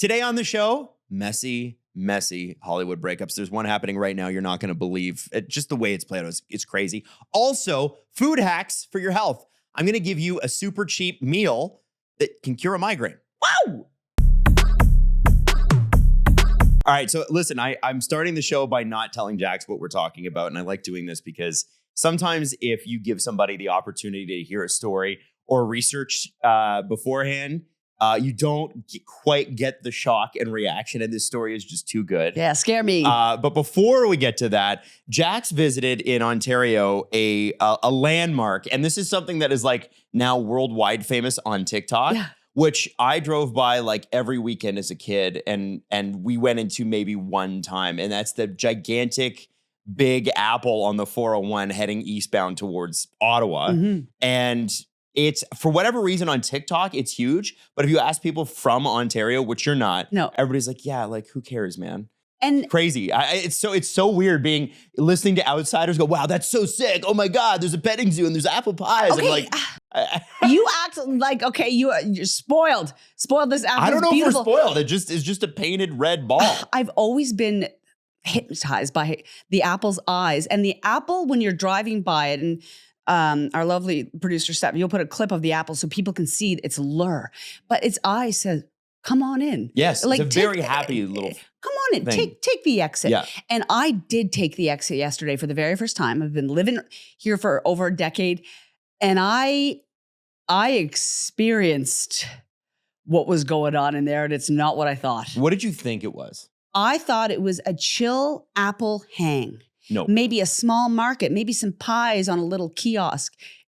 Today on the show, messy Hollywood breakups. There's one happening right now you're not going to believe. Just the way it's played out, it's crazy. Also, food hacks for your health. I'm going to give you a super cheap meal that can cure a migraine. Wow! All right, so listen, I'm starting the show by not telling Jax what we're talking about, and I like doing this because sometimes if you give somebody the opportunity to hear a story or research beforehand, you don't quite get the shock and reaction, and this story is just too good. Yeah, scare me. But before we get to that, Jax visited in Ontario a landmark, and this is something that is like now worldwide famous on TikTok. Yeah. Which I drove by like every weekend as a kid, and we went into maybe one time, and that's the gigantic Big Apple on the 401 heading eastbound towards Ottawa. Mm-hmm. And it's, for whatever reason on TikTok, it's huge. But if you ask people from Ontario, which you're not, no, everybody's like, yeah, like who cares, man? And crazy. It's so weird listening to outsiders go, wow, that's so sick. Oh my God, there's a petting zoo and there's apple pies. Okay. I'm like, you act like, okay, you're spoiled. Spoiled this apple. I don't know beautiful. if we're spoiled. It's just a painted red ball. I've always been hypnotized by the apple's eyes. And the apple, when you're driving by it, and our lovely producer Steph, you'll put a clip of the apple so people can see its lure. But its eyes says, come on in. Yes, like, it's a very happy little come on in, take the exit. Yeah. And I did take the exit yesterday for the very first time. I've been living here for over a decade, and I experienced what was going on in there, and it's not what I thought. What did you think it was? I thought it was a chill apple hang. No. Maybe a small market, maybe some pies on a little kiosk.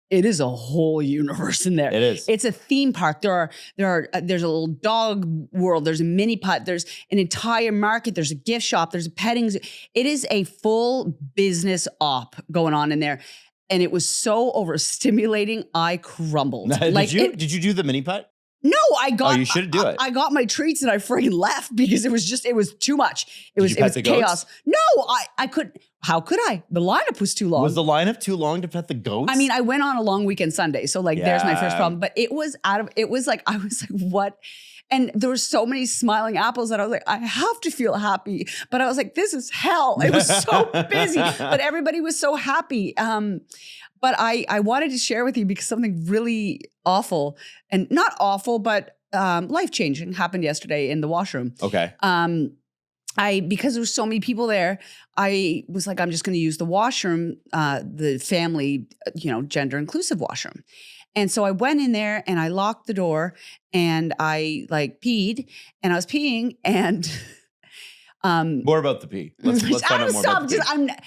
It is a whole universe in there. It is. It's a theme park. There's a little dog world. There's a mini putt. There's an entire market. There's a gift shop. There's a petting zoo. It is a full business op going on in there. And it was so overstimulating, I crumbled. Did you do the mini putt? No, I got. Oh, you should do it. I got my treats and I freaking left because it was too much. It was the chaos. Goats? No, I couldn't. How could I? The lineup was too long. Was the lineup too long to pet the goats? I mean, I went on a long weekend Sunday, so there's my first problem. But it was I was like, what? And there were so many smiling apples that I was like, I have to feel happy. But I was like, this is hell. It was so busy, but everybody was so happy. But I wanted to share with you because something really awful, and not awful, but life-changing happened yesterday in the washroom. Okay. Because there were so many people there, I was like, I'm just going to use the washroom, the family, gender inclusive washroom. And so I went in there and I locked the door and I peed, and I was peeing and more about the pee. Let's find out more about the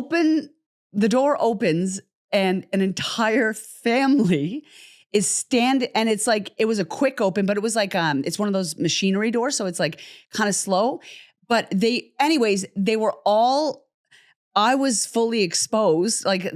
pee. The door opens and an entire family is standing, and it's like, it was a quick open, but it was like, it's one of those machinery doors. So it's like kind of slow, but they were all, I was fully exposed. Like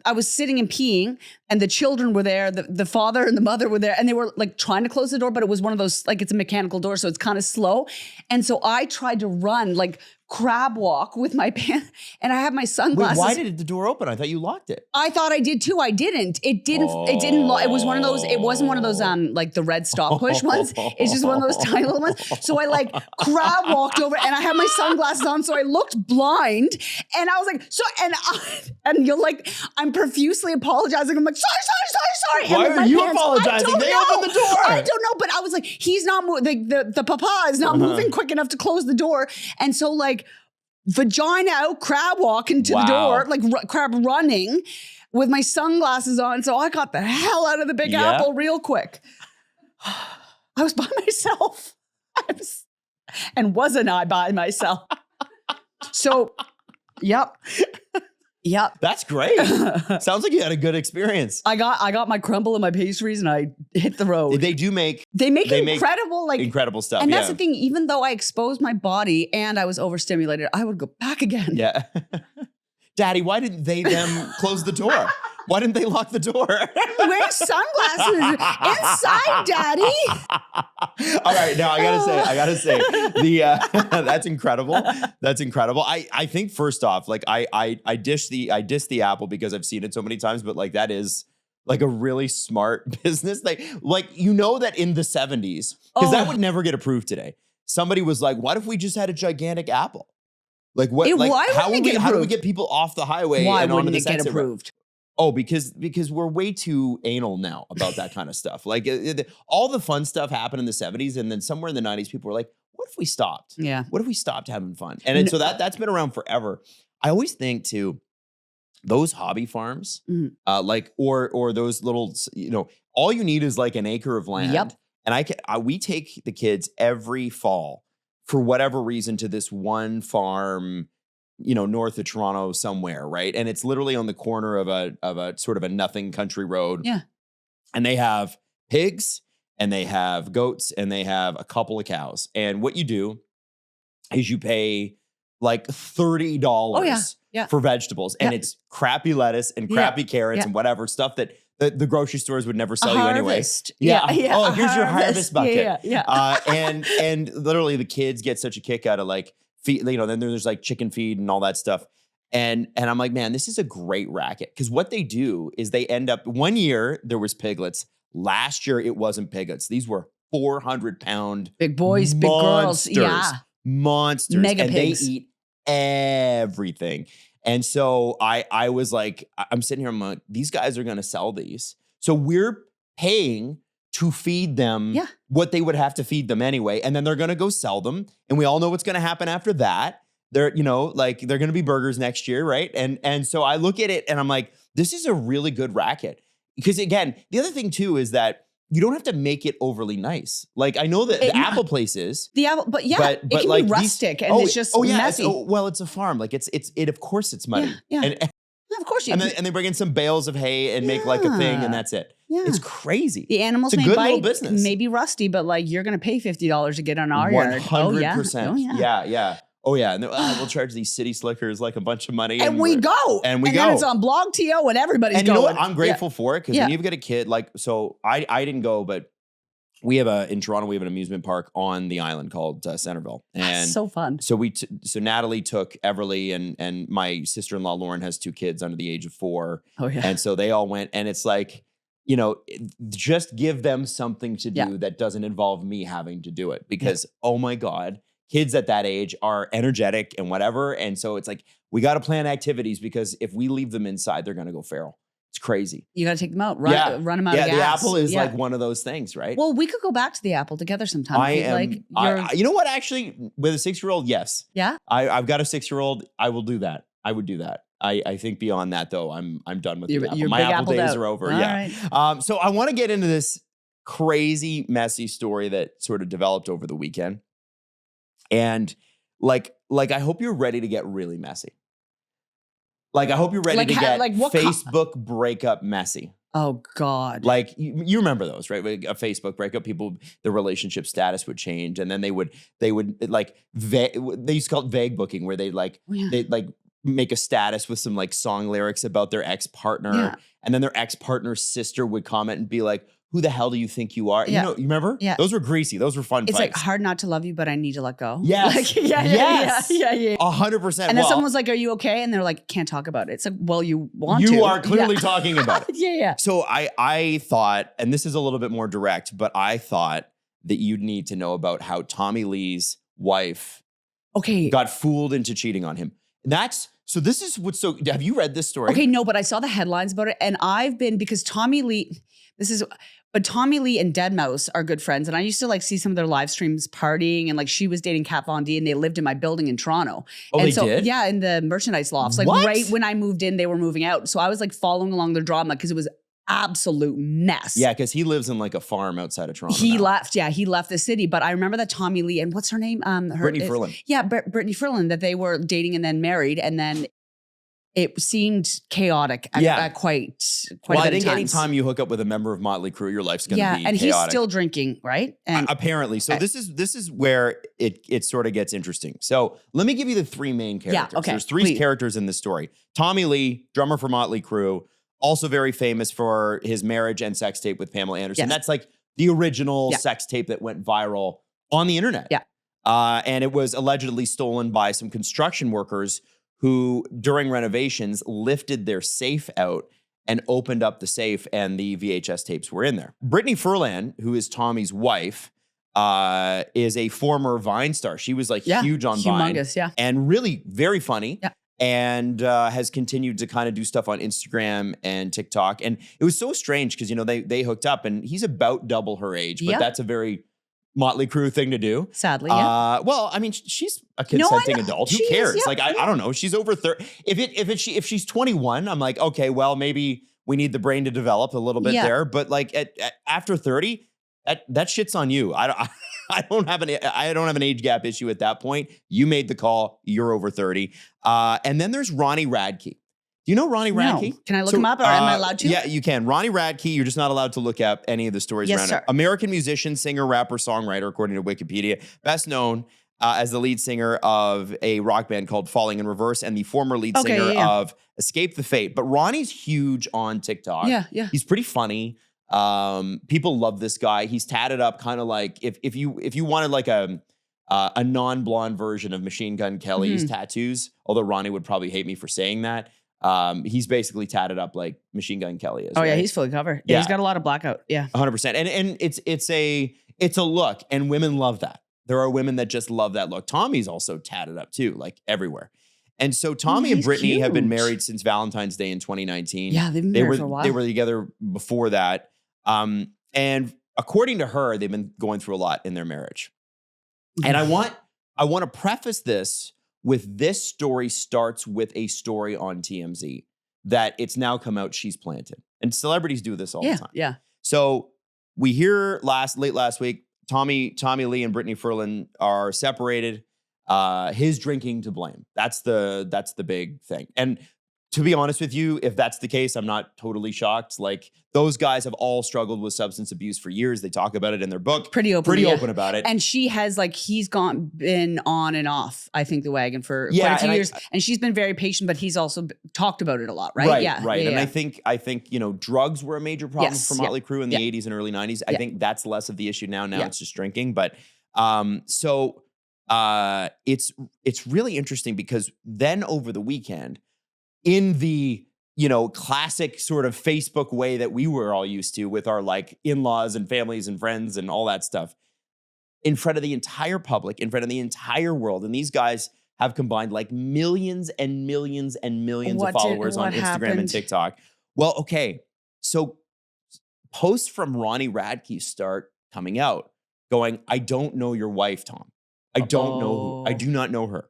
I was sitting and peeing and the children were there. The father and the mother were there and they were like trying to close the door, but it was one of those, like it's a mechanical door. So it's kind of slow. And so I tried to run, like crab walk with my pants, and I have my sunglasses. Wait, why did the door open? I thought you locked it. I thought I did too. I didn't. It didn't. It didn't. It was one of those. It wasn't one of those like the red stop push ones. It's just one of those tiny little ones. So I like crab walked over, and I had my sunglasses on, so I looked blind, and I was like, and you're like, I'm profusely apologizing. I'm like, sorry. Why are you apologizing? They opened the door. I don't know, but I was like, he's not moving. The papa is not moving quick enough to close the door, and so like. Vagina out, crab walking to the door, like crab running with my sunglasses on. So I got the hell out of the Big Apple real quick. I was by myself. And wasn't I by myself? So, yep. That's great. Sounds like you had a good experience. I got my crumble and my pastries and I hit the road. They make incredible stuff. And that's the thing, even though I exposed my body and I was overstimulated, I would go back again. Yeah. Daddy, why didn't them close the door? Why didn't they lock the door? Wear sunglasses inside, Daddy. All right, now I gotta say, that's incredible. That's incredible. I think first off, like I dish the apple because I've seen it so many times, but like that is like a really smart business. Like you know that in the 70s, because that would never get approved today. Somebody was like, what if we just had a gigantic apple? Like what? Like why how wouldn't it get how do we approved? get people off the highway Why and onto wouldn't the it get exit road? approved? Oh, because we're way too anal now about that kind of stuff. Like all the fun stuff happened in the 70s, and then somewhere in the 90s, people were like, "What if we stopped? Yeah. What if we stopped having fun?" And so that's been around forever. I always think too, those hobby farms, like or those little, all you need is like an acre of land. Yep. And we take the kids every fall for whatever reason to this one farm, north of Toronto somewhere, right? And it's literally on the corner of a sort of a nothing country road. Yeah. And they have pigs and they have goats and they have a couple of cows. And what you do is you pay like $30 for vegetables. And it's crappy lettuce and crappy carrots and whatever stuff that the grocery stores would never sell you anyway. Yeah. Oh, here's your harvest bucket. And literally the kids get such a kick out of like, then there's like chicken feed and all that stuff. And I'm like, man, this is a great racket. Because what they do is they end up, one year there was piglets. Last year it wasn't piglets. These were 400-pound big boys, big girls. Yeah. Monsters. Mega and pigs. They eat everything. And so I was like, I'm sitting here, I'm like, these guys are going to sell these. So we're paying to feed them what they would have to feed them anyway. And then they're going to go sell them. And we all know what's going to happen after that. They're, like they're going to be burgers next year. Right. And so I look at it and I'm like, this is a really good racket. Because again, the other thing too, is that you don't have to make it overly nice. Like I know that the apple place is. The apple, but it can like be rustic and it's just messy. It's a farm. Like it's of course it's muddy. Yeah. And of course you and they bring in some bales of hay and make like a thing and that's it. Yeah. It's crazy. The animals it's a may good bite, little business. Maybe rusty, but like you're going to pay $50 to get on our yard. 100%. Yeah. Oh yeah. And we'll charge these city slickers like a bunch of money. And we go. And then it's on Blog TO and everybody's going. And you know what? I'm grateful for it because when you've got a kid, like, so I didn't go, but we have in Toronto, we have an amusement park on the island called Centerville. And that's so fun. So so Natalie took Everly and my sister-in-law Lauren has 2 kids under the age of 4. Oh yeah. And so they all went and it's like, just give them something to do that doesn't involve me having to do it because, oh my God, kids at that age are energetic and whatever. And so it's like, we got to plan activities because if we leave them inside, they're going to go feral. It's crazy. You got to take them out, run them out of gas. The apple is like one of those things, right? Well, we could go back to the apple together sometime. You know what? Actually, with a 6-year-old, yes. Yeah. I've got a 6-year-old. I will do that. I would do that. I think beyond that though, I'm done with the apple. My apple days are over. All right. So I want to get into this crazy, messy story that sort of developed over the weekend, and like I hope you're ready to get really messy. Like, I hope you're ready to get Facebook breakup messy. Oh, God. Like, you remember those, right? Like, a Facebook breakup, people, their relationship status would change. And then they would like, they used to call it vague booking, where they'd make a status with some like song lyrics about their ex-partner. Yeah. And then their ex-partner's sister would comment and be like, who the hell do you think you are? Yeah. You remember? Yeah. Those were greasy. Those were fun It's fights. like hard not to love you, but I need to let go. Yes. Yes. 100%. And then someone was like, are you okay? And they're like, can't talk about it. It's like, well, you want to. You are clearly talking about it. Yeah. So I thought, and this is a little bit more direct, but I thought that you'd need to know about how Tommy Lee's wife got fooled into cheating on him. So this is what's so, have you read this story? Okay, no, but I saw the headlines about it. And because Tommy Lee, but Tommy Lee and Deadmau5 are good friends. And I used to like see some of their live streams partying, and like she was dating Kat Von D and they lived in my building in Toronto. Oh, and they did? Yeah, in the merchandise lofts. Like right when I moved in, they were moving out. So I was like following along their drama because it was absolute mess. Yeah, because he lives in like a farm outside of Toronto. He left the city. But I remember that Tommy Lee and what's her name? Brittany Furlan. Yeah, Brittany Furlan, that they were dating and then married, and then it seemed chaotic at quite well, a bit I think of times. anytime you hook up with a member of Motley Crue, your life's going to be and chaotic. he's still drinking, right? And apparently. So this is where it sort of gets interesting. So let me give you the 3 main characters. Yeah, okay, There's 3 characters in this story. Tommy Lee, drummer for Motley Crue, also very famous for his marriage and sex tape with Pamela Anderson. Yes. That's like the original sex tape that went viral on the internet. Yeah. And it was allegedly stolen by some construction workers who, during renovations, lifted their safe out and opened up the safe, and the VHS tapes were in there. Brittany Furlan, who is Tommy's wife, is a former Vine star. She was like huge on Vine. Humongous, And really very funny. Yeah. And has continued to kind of do stuff on Instagram and TikTok. And it was so strange because, you know, they hooked up, and he's about double her age, but that's a very Motley Crue thing to do. Sadly, yeah. Well, I mean, she's a consenting adult. Who cares? Is, like, I don't know. She's over 30. If she's 21, I'm like, okay, well, maybe we need the brain to develop a little bit there. But like after 30, that shit's on you. I don't have an age gap issue at that point. You made the call. You're over 30. And then there's Ronnie Radke. Do you know Ronnie Radke? No. Can I look him up, or am I allowed to? Yeah, you can. Ronnie Radke, you're just not allowed to look up any of the stories around it. American musician, singer, rapper, songwriter, according to Wikipedia. Best known as the lead singer of a rock band called Falling in Reverse, and the former lead singer of Escape the Fate. But Ronnie's huge on TikTok. Yeah. He's pretty funny. People love this guy. He's tatted up kind of like if you wanted like a non-blonde version of Machine Gun Kelly's tattoos, although Ronnie would probably hate me for saying that. He's basically tatted up like Machine Gun Kelly is. Oh, yeah, he's fully covered. Yeah, he's got a lot of blackout. Yeah. 100%. And it's a look, and women love that. There are women that just love that look. Tommy's also tatted up too, like everywhere. And so Tommy and Brittany have been married since Valentine's Day in 2019. Yeah, they've been married for a while. They were together before that. And according to her, they've been going through a lot in their marriage. And I want to preface this with this story starts with a story on TMZ that it's now come out she's planted. And celebrities do this all the time. Yeah. So we hear late last week, Tommy Lee and Brittany Furlan are separated. His drinking to blame. That's the big thing. And to be honest with you, if that's the case, I'm not totally shocked. Like, those guys have all struggled with substance abuse for years. They talk about it in their book. Pretty open about it. And she has, like, he's been on and off, I think, the wagon for quite a few years. And she's been very patient, but he's also talked about it a lot, right? Right. And I think, you know, drugs were a major problem for Motley Crue in the 80s and early 90s. I think that's less of the issue now. Now it's just drinking. But it's really interesting because then over the weekend, in the, you know, classic sort of Facebook way that we were all used to with our like in-laws and families and friends and all that stuff, in front of the entire public, in front of the entire world. And these guys have combined like millions and millions and millions of followers on Instagram and TikTok. Well, okay. So posts from Ronnie Radke start coming out going, I don't know your wife, Tom. I don't know who. I do not know her.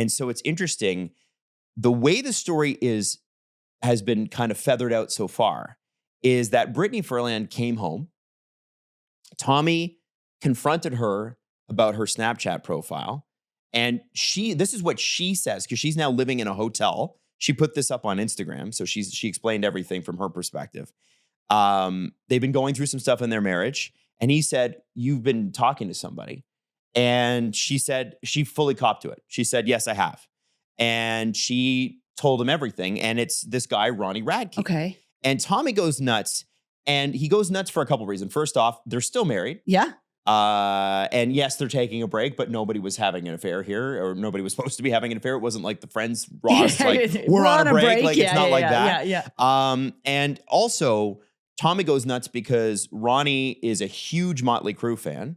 And so it's interesting. The way the story has been kind of feathered out so far is that Brittany Furlan came home. Tommy confronted her about her Snapchat profile. And this is what she says, because she's now living in a hotel. She put this up on Instagram. So she explained everything from her perspective. They've been going through some stuff in their marriage. And he said, you've been talking to somebody. And she said, she fully copped to it. She said, yes, I have. And she told him everything. And it's this guy, Ronnie Radke. Okay. And Tommy goes nuts. And he goes nuts for a couple of reasons. First off, they're still married. Yeah. And yes, they're taking a break, but nobody was having an affair here, or nobody was supposed to be having an affair. It wasn't like the Friends Ross, like, we're on a break. Like, it's not like that. Yeah. And also, Tommy goes nuts because Ronnie is a huge Motley Crue fan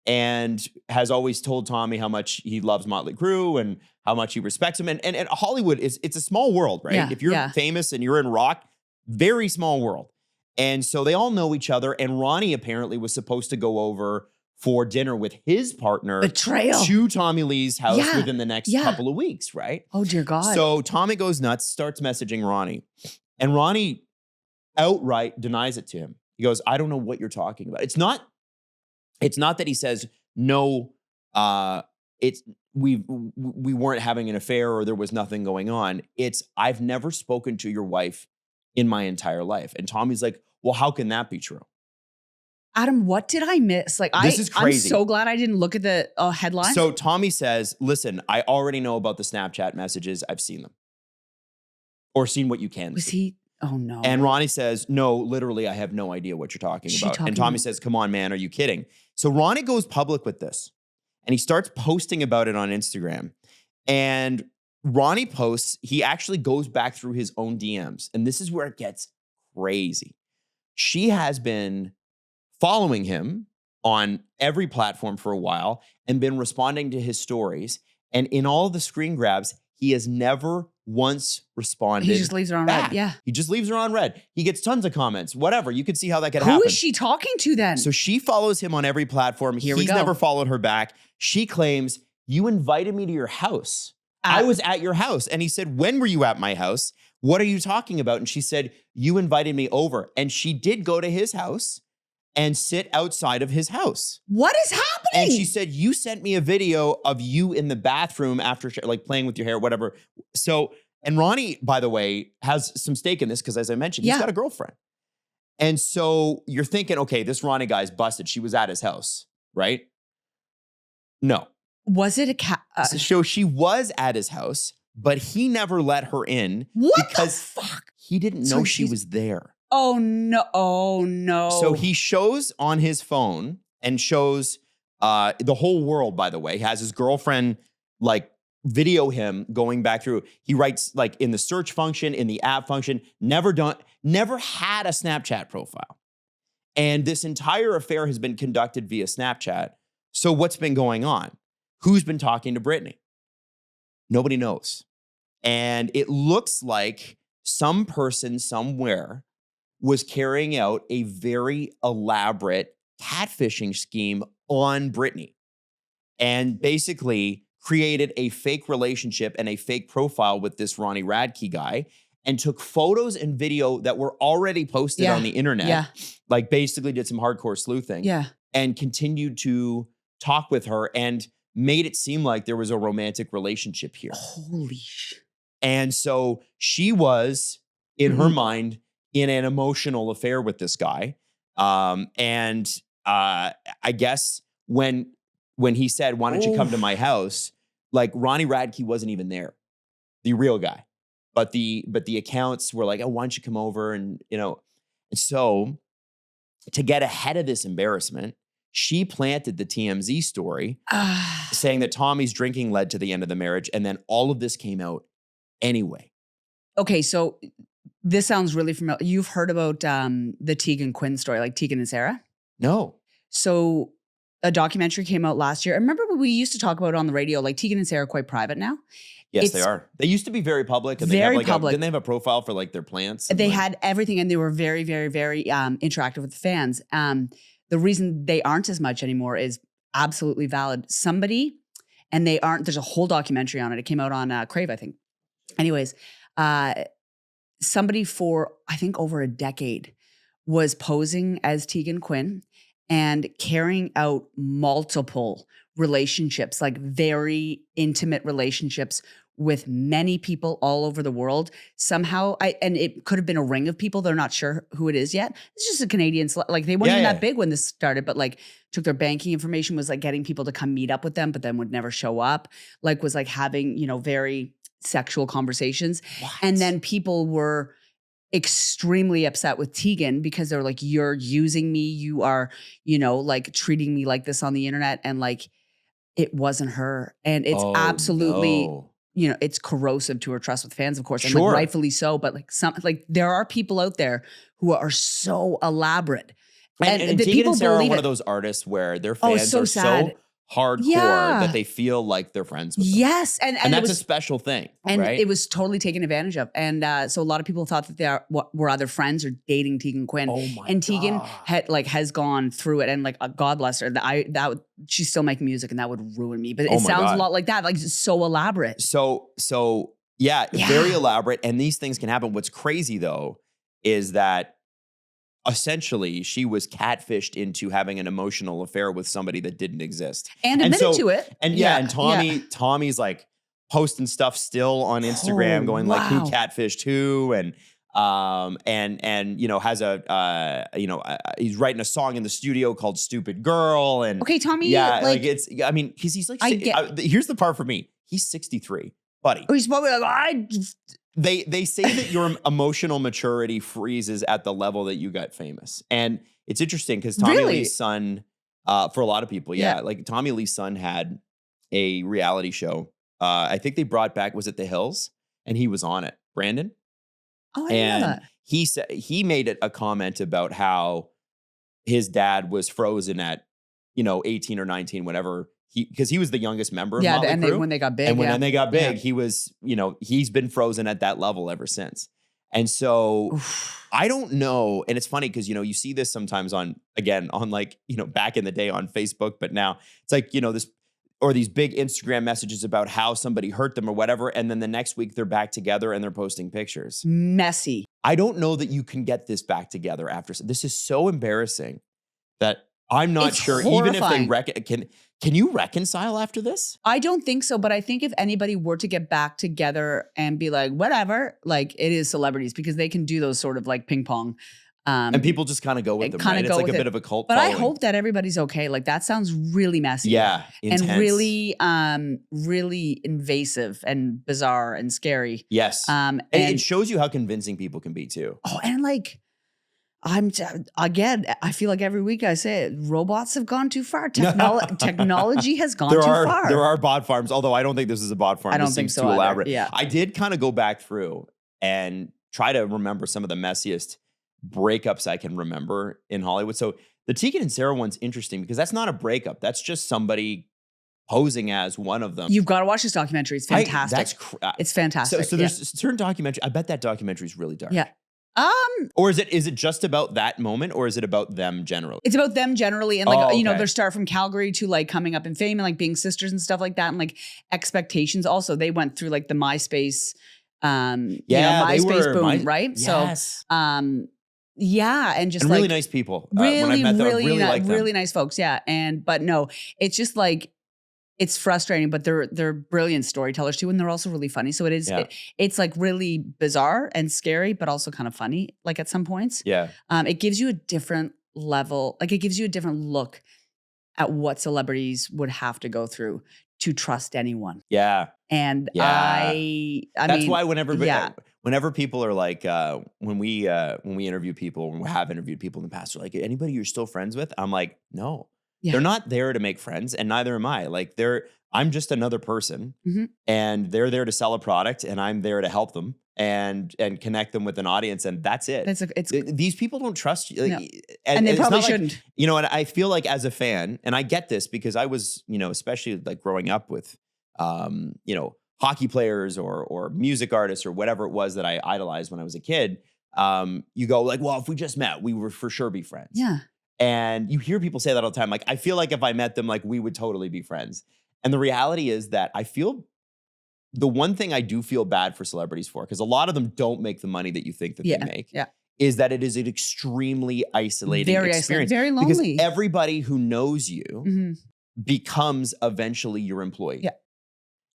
and has always told Tommy how much he loves Motley Crue and how much he respects him. And Hollywood it's a small world, right? Yeah, if you're famous and you're in rock, very small world. And so they all know each other. And Ronnie apparently was supposed to go over for dinner with his partner to Tommy Lee's house within the next couple of weeks, right? Oh, dear God. So Tommy goes nuts, starts messaging Ronnie. And Ronnie outright denies it to him. He goes, I don't know what you're talking about. It's not that he says, no, we weren't having an affair or there was nothing going on. It's, I've never spoken to your wife in my entire life. And Tommy's like, well, how can that be true? Adam, what did I miss? Like, this is crazy. I'm so glad I didn't look at the headline. So Tommy says, listen, I already know about the Snapchat messages. I've seen them. Or seen what you can see. Oh, no. And Ronnie says, no, literally, I have no idea what you're talking about. And Tommy says, come on, man, are you kidding? So Ronnie goes public with this. And he starts posting about it on Instagram. And Ronnie posts, he actually goes back through his own DMs, and this is where it gets crazy. She has been following him on every platform for a while and been responding to his stories. And in all the screen grabs, he has never once responded. He just leaves her on back. red. Yeah. He just leaves her on red. He gets tons of comments, whatever. You could see how that could Who happen. is she talking to then? So she follows him on every platform. Here we He's go. never followed her back. She claims, you invited me to your house. I was at your house. And he said, when were you at my house? What are you talking about? And she said, you invited me over. And she did go to his house and sit outside of his house. What is happening? And she said, you sent me a video of you in the bathroom after like playing with your hair, whatever. So, and Ronnie, by the way, has some stake in this because as I mentioned, he's got a girlfriend. And so you're thinking, okay, this Ronnie guy's busted. She was at his house, right? No. Was it a cat? So she was at his house, but he never let her in. What because the fuck? He didn't know she was there. Oh no. Oh no. So he shows on his phone and shows the whole world, by the way, has his girlfriend like video him going back through. He writes like in the search function, in the app function, never had a Snapchat profile. And this entire affair has been conducted via Snapchat. So what's been going on? Who's been talking to Brittany? Nobody knows. And it looks like some person somewhere was carrying out a very elaborate catfishing scheme on Brittany and basically created a fake relationship and a fake profile with this Ronnie Radke guy and took photos and video that were already posted on the internet, like basically did some hardcore sleuthing and continued to talk with her and made it seem like there was a romantic relationship here. Holy shit. And so she was, in her mind, in an emotional affair with this guy. And I guess when he said, why don't you come to my house? Like Ronnie Radke wasn't even there, the real guy. But the accounts were like, oh, why don't you come over? And, you know, and so to get ahead of this embarrassment, she planted the TMZ story saying that Tommy's drinking led to the end of the marriage. And then all of this came out anyway. Okay, so this sounds really familiar. You've heard about the Tegan Quinn story, like Tegan and Sarah? No. So a documentary came out last year. I remember we used to talk about it on the radio, like Tegan and Sarah are quite private now. Yes, they are. They used to be very public. And very they have public. Didn't they have a profile for like their plants? They had everything and they were very, very, very interactive with the fans. The reason they aren't as much anymore is absolutely valid. Somebody, and they aren't, there's a whole documentary on it. It came out on Crave, I think. Anyways, somebody for, I think over a decade was posing as Tegan Quinn and carrying out multiple relationships, like very intimate relationships with many people all over the world. Somehow, and it could have been a ring of people. They're not sure who it is yet. It's just a Canadian, like they weren't even that big when this started, but like took their banking information, was like getting people to come meet up with them, but then would never show up. Like was like having, you know, very sexual conversations. What? And then people were extremely upset with Tegan because they're like, you're using me. You are, you know, like treating me like this on the internet. And like, it wasn't her. And it's absolutely, you know, it's corrosive to her trust with fans, of course, and like rightfully so. But like there are people out there who are so elaborate. And the Tegan people and Sarah are believe one it. of those artists where their fans so are sad. so hardcore that they feel like they're friends with them. Yes. And that's a special thing, and right? it was totally taken advantage of. And so a lot of people thought that they were either friends or dating Tegan Quinn. Oh my and Tegan God. has gone through it, and like God bless her. She's still making music, and that would ruin me. But it sounds a lot like that, like it's so elaborate. So yeah, very elaborate. And these things can happen. What's crazy though is that essentially she was catfished into having an emotional affair with somebody that didn't exist. And admitted to it. And and Tommy's like posting stuff still on Instagram going like who catfished who and you know has he's writing a song in the studio called Stupid Girl and Tommy it's I mean he's like here's the part for me. He's 63, buddy. He's probably like They say that your emotional maturity freezes at the level that you got famous. And it's interesting because Tommy Lee's son, for a lot of people, like Tommy Lee's son had a reality show I think they brought back, was it The Hills? And he was on it, Brandon. Oh, I didn't know And that. he said he made a comment about how his dad was frozen at 18 or 19, whenever because he was the youngest member of Yeah, Motley and Crue. when they got big. And when yeah. they got big, Yeah. he was, he's been frozen at that level ever since. And so Oof. I don't know. And it's funny because, you see this sometimes on like, back in the day on Facebook, but now it's like, this or these big Instagram messages about how somebody hurt them or whatever. And then the next week they're back together and they're posting pictures. Messy. I don't know that you can get this back together after. This is so embarrassing that I'm not It's sure, horrifying. even if they can you reconcile after this? I don't think so, but I think if anybody were to get back together and be like, whatever, like it is celebrities because they can do those sort of like ping pong. And people just kind of go with them, right? It's like a bit of a cult But following. I hope that everybody's okay. Like that sounds really messy. Yeah, intense. And really invasive and bizarre and scary. Yes. And it shows you how convincing people can be too. Oh, and like I feel like every week I say it, robots have gone too far. Technology has gone too far. There are bot farms, although I don't think this is a bot farm. I don't this think seems so too either. elaborate. Yeah. I did kind of go back through and try to remember some of the messiest breakups I can remember in Hollywood. So the Tegan and Sarah one's interesting because that's not a breakup. That's just somebody posing as one of them. You've got to watch this documentary. It's fantastic. It's fantastic. So there's certain documentary. I bet that documentary is really dark. Yeah. Or is it just about that moment, or is it about them generally? It's about them generally, and like okay. their start from Calgary to like coming up in fame and like being sisters and stuff like that, and like expectations. Also, they went through like the MySpace, MySpace boom, right? Yes. So, and just really like nice people. Really, when I met them, I really liked them. really nice folks. Yeah, but no, it's just like. It's frustrating, but they're brilliant storytellers too, and they're also really funny. So it is, it's like really bizarre and scary, but also kind of funny, like at some points. Yeah. It gives you a different level, like it gives you a different look at what celebrities would have to go through to trust anyone. Yeah. And that's mean, why whenever people are like, when we interview people, when we have interviewed people in the past, are like, anybody you're still friends with? I'm like, no. Yeah. They're not there to make friends, and neither am I. Like I'm just another person, and they're there to sell a product, and I'm there to help them and connect them with an audience, and that's it. These people don't trust you, no. And they probably shouldn't. And I feel like as a fan, and I get this because I was, especially like growing up with, hockey players or music artists or whatever it was that I idolized when I was a kid. You go like, well, if we just met, we would for sure be friends. Yeah. And you hear people say that all the time. Like, I feel like if I met them, like we would totally be friends. And the reality is that the one thing I do feel bad for celebrities for, because a lot of them don't make the money that you think that they make, is that it is an extremely isolating experience. Very lonely. Because everybody who knows you becomes eventually your employee. Yeah.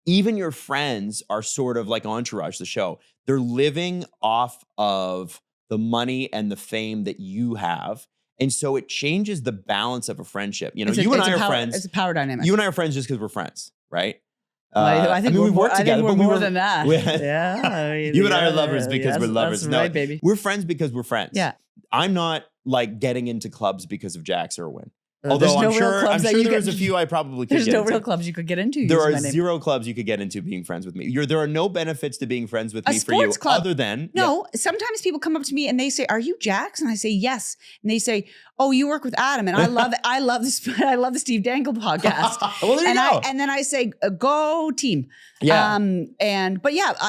Even your friends are sort of like Entourage, the show. They're living off of the money and the fame that you have. And so it changes the balance of a friendship. You and I are friends. It's a power dynamic. You and I are friends just because we're friends, right? I think we've worked together, but more than that. Yeah. You and I are lovers because we're lovers. That's right, baby. We're friends because we're friends. Yeah. I'm not like getting into clubs because of Jax Irwin. Although I'm sure there's a few I probably could get into. There's no real clubs you could get into. There are zero clubs you could get into being friends with me. There are no benefits to being friends with me for you other than... No, sometimes people come up to me and they say, are you Jax? And I say, yes. And they say, oh, you work with Adam. And I love it. I love the Steve Dangle podcast. Well, there you go. And then I say, go team. Yeah.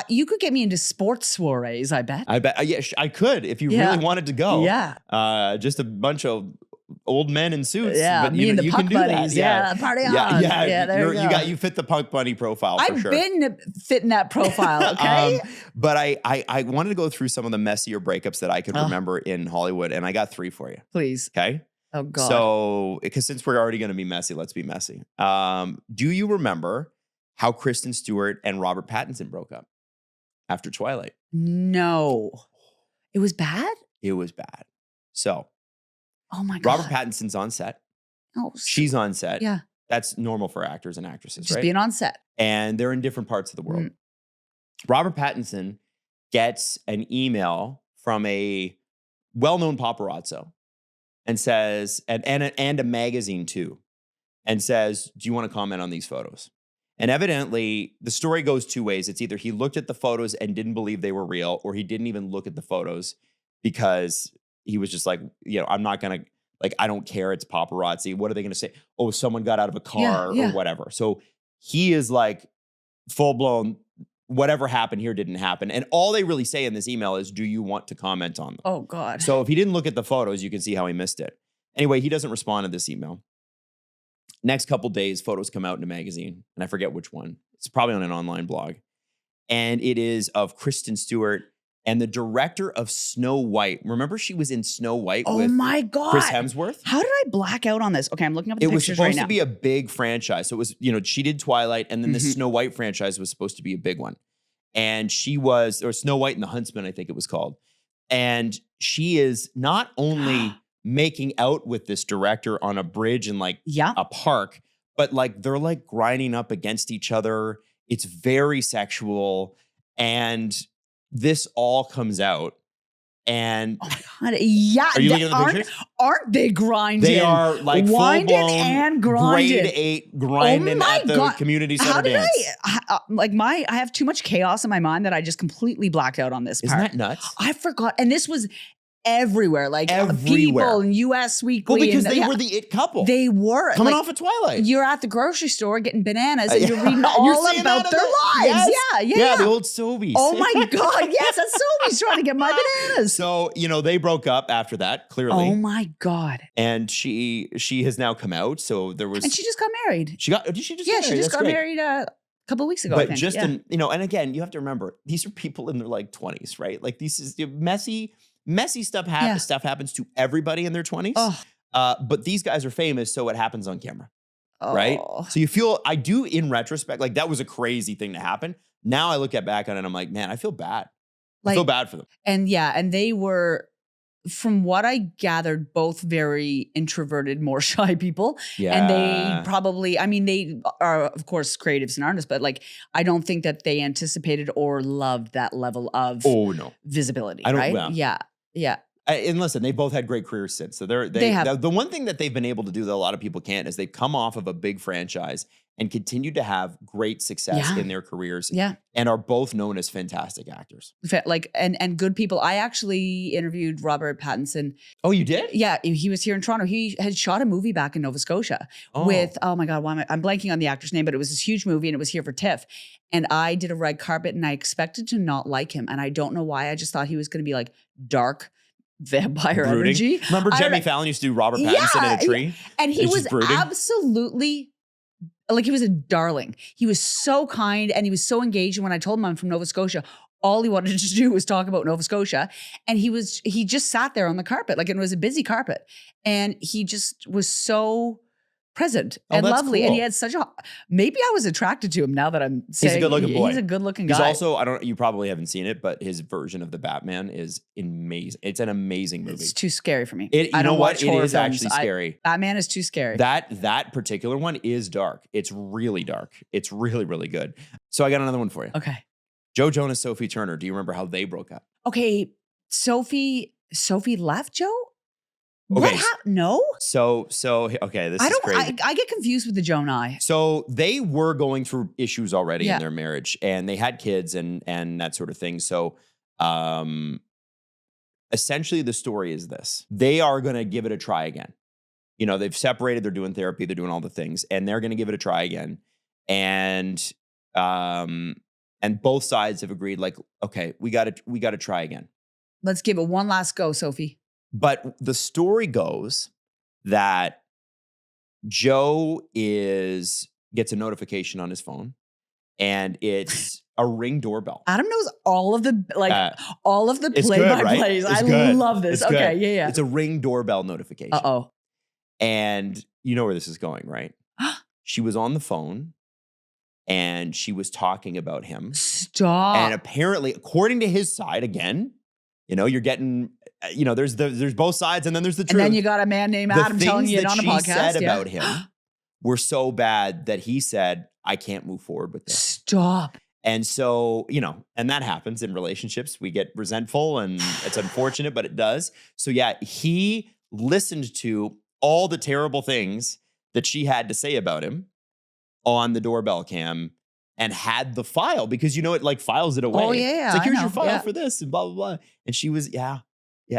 You could get me into sports soirees, I bet. I could if you really wanted to go. Yeah. Just a bunch of old men in suits. Yeah, but me and the you punk can do buddies. That. Party on. Yeah, there you go. You fit the punk bunny profile for sure. I've been fitting that profile, okay? But I wanted to go through some of the messier breakups that I could remember in Hollywood, and I got 3 for you. Please. Okay? Oh, God. So, because since we're already going to be messy, let's be messy. Do you remember how Kristen Stewart and Robert Pattinson broke up after Twilight? No. It was bad? It was bad. So, oh my God. Robert Pattinson's on set. Oh, she's on set. Yeah. That's normal for actors and actresses, just right? Being on set. And they're in different parts of the world. Robert Pattinson gets an email from a well-known paparazzo and says, and a magazine too, and says, do you want to comment on these photos? And evidently, the story goes two ways. It's either he looked at the photos and didn't believe they were real, or he didn't even look at the photos because he was just like, I'm not going to, like, I don't care. It's paparazzi. What are they going to say? Oh, someone got out of a car or whatever. So he is like full blown, whatever happened here didn't happen. And all they really say in this email is, do you want to comment on them? Oh, God. So if he didn't look at the photos, you can see how he missed it. Anyway, he doesn't respond to this email. Next couple days, photos come out in a magazine, and I forget which one. It's probably on an online blog. And it is of Kristen Stewart and the director of Snow White. Remember she was in Snow White with my God. Chris Hemsworth? How did I black out on this? Okay, I'm looking up the It was pictures right supposed now. to be a big franchise. So it was, she did Twilight, and then the Snow White franchise was supposed to be a big one. And she was, or Snow White and the Huntsman, I think it was called. And she is not only making out with this director on a bridge in like a park, but like they're like grinding up against each other. It's very sexual. And this all comes out. And oh my God. Yeah. Are you looking at the pictures? Aren't they grinding? They are like winding full-blown and grinding. grade 8 grinding at the community center How did dance. I have too much chaos in my mind that I just completely blacked out on this part. Isn't that nuts? I forgot. And this was everywhere. Like Everywhere. People in US Weekly. Well, because they were the it couple. They were. Coming off of Twilight. You're at the grocery store getting bananas and you're reading all about their lives. Yes. Yeah. The old Sobeys. Oh my God. Yes, that's Sobeys trying to get my bananas. So, they broke up after that, clearly. Oh my God. And she has now come out. So there was. And she just got married. Did she just get married? Yeah, she just got married a couple of weeks ago. But I think. just in, and again, you have to remember, these are people in their like 20s, right? Like this is messy stuff stuff happens to everybody in their 20s. But these guys are famous, so it happens on camera. Right? So you feel, I do in retrospect, like that was a crazy thing to happen. Now I look back on it and I'm like, man, I feel bad. I feel bad for them. And they were, from what I gathered, both very introverted, more shy people. Yeah. And they probably, they are, of course, creatives and artists, but like, I don't think that they anticipated or loved that level of visibility. I don't, right? Yeah. And listen, they both had great careers since. So they have. The one thing that they've been able to do that a lot of people can't is they've come off of a big franchise and continued to have great success in their careers. Yeah. And are both known as fantastic actors. Like, and good people. I actually interviewed Robert Pattinson. Oh, you did? Yeah. He was here in Toronto. He had shot a movie back in Nova Scotia with, oh my God, I'm blanking on the actor's name, but it was this huge movie and it was here for TIFF. And I did a red carpet and I expected to not like him. And I don't know why. I just thought he was going to be like dark vampire energy. Remember Jimmy Fallon used to do Robert Pattinson in a tree? And he was absolutely, like, he was a darling. He was so kind and he was so engaged. And when I told him I'm from Nova Scotia, all he wanted to do was talk about Nova Scotia. And he just sat there on the carpet, like it was a busy carpet. And he just was so present and lovely. Cool. And he had maybe I was attracted to him now that I'm saying. He's a good looking boy. He's a good looking guy. He's also, you probably haven't seen it, but his version of the Batman is amazing. It's an amazing movie. It's too scary for me. You know what? It is actually scary. Batman is too scary. That particular one is dark. It's really dark. It's really, really good. So I got another one for you. Okay. Joe Jonas, Sophie Turner. Do you remember how they broke up? Okay. Sophie left Joe? Okay. What happened? No. So okay, this is crazy. I get confused with the Joe and I. So they were going through issues already in their marriage, and they had kids and that sort of thing. So, essentially, the story is this: they are going to give it a try again. They've separated. They're doing therapy. They're doing all the things, and they're going to give it a try again. And both sides have agreed, like, okay, we got to try again. Let's give it one last go, Sophie. But the story goes that Joe gets a notification on his phone, and it's a Ring doorbell. Adam knows all of the play-by-plays. Right? I love this. Okay, yeah. It's a Ring doorbell notification. Uh-oh. And you know where this is going, right? She was on the phone, and she was talking about him. Stop. And apparently, according to his side, again, you're getting, there's both sides, and then there's the truth. And then you got a man named Adam telling you it on a podcast. The things that she said about him were so bad that he said, I can't move forward with this. Stop. And so, and that happens in relationships. We get resentful, and it's unfortunate, but it does. So yeah, he listened to all the terrible things that she had to say about him. on the doorbell cam and had the file because it like files it away. Oh, yeah. It's like, I here's know. your file Yeah. for this and blah, blah, blah. And she was, yeah.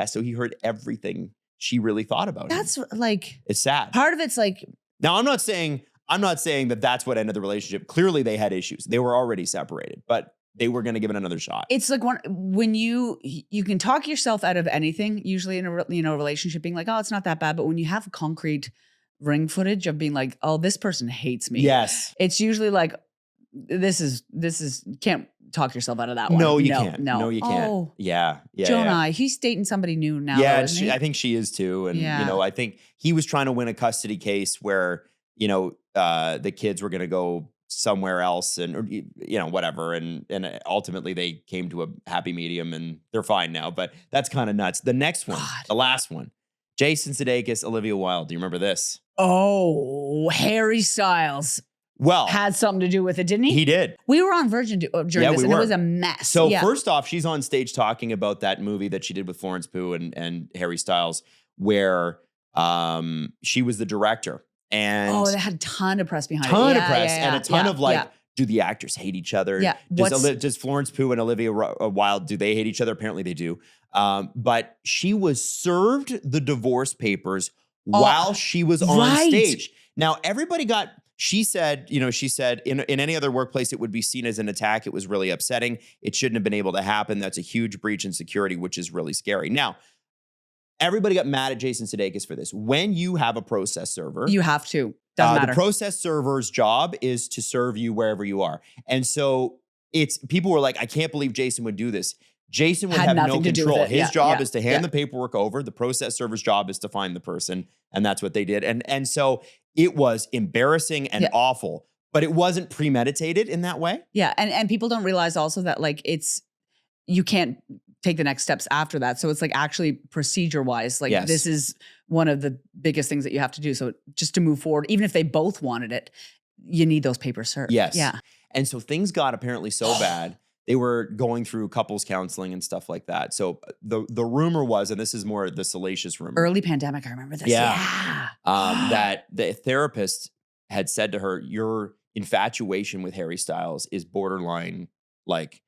So he heard everything she really thought about him. That's like, It's sad. part of it's like, Now, I'm not saying that that's what ended the relationship. Clearly, they had issues. They were already separated, but they were going to give it another shot. it's like when you can talk yourself out of anything, usually in a relationship, being like, oh, it's not that bad. But when you have concrete ring footage of being like, oh, this person hates me. Yes. It's usually like, this is you can't talk yourself out of that one. No, you can't. No, No, you can't. Oh, Yeah. Jonah, he's dating somebody new now. Yeah, though, isn't he? I think she is too. And, Yeah. I think he was trying to win a custody case where, the kids were going to go somewhere else and, whatever. And ultimately they came to a happy medium and they're fine now. But that's kind of nuts. The next one, the last one, Jason Sudeikis, Olivia Wilde. Do you remember this? Oh, Harry Styles Well, had something to do with it, didn't he? he did. We were on Virgin during Yeah, this, we and were. it was a mess. So Yeah. first off, she's on stage talking about that movie that she did with Florence Pugh and Harry Styles, where she was the director. And they had a ton of press behind it. ton of Yeah, press yeah, and a ton yeah, of like, yeah. do the actors hate each other? Yeah. Does Florence Pugh and Olivia Wilde, do they hate each other? Apparently they do. But she was served the divorce papers while she was on right. stage. Now, everybody she said in any other workplace, it would be seen as an attack. It was really upsetting. It shouldn't have been able to happen. That's a huge breach in security, which is really scary. Now, everybody got mad at Jason Sudeikis for this. When you have a process server, You have to. Doesn't matter. the process server's job is to serve you wherever you are. And so people were like, I can't believe Jason would do this. Jason would Had have no nothing to do with control. it. His Yeah, job yeah, is to hand yeah. the paperwork over. The process server's job is to find the person. And that's what they did. And so it was embarrassing and Yeah. awful, but it wasn't premeditated in that way. Yeah. And people don't realize also that like you can't take the next steps after that. So it's like actually procedure wise, like Yes. this is one of the biggest things that you have to do. So just to move forward, even if they both wanted it, you need those papers served. Yes. Yeah. And so things got apparently so bad. They were going through couples counseling and stuff like that. So the rumor was, and this is more the salacious rumor. Early pandemic, I remember this. Yeah. Yeah. That the therapist had said to her, your infatuation with Harry Styles is borderline like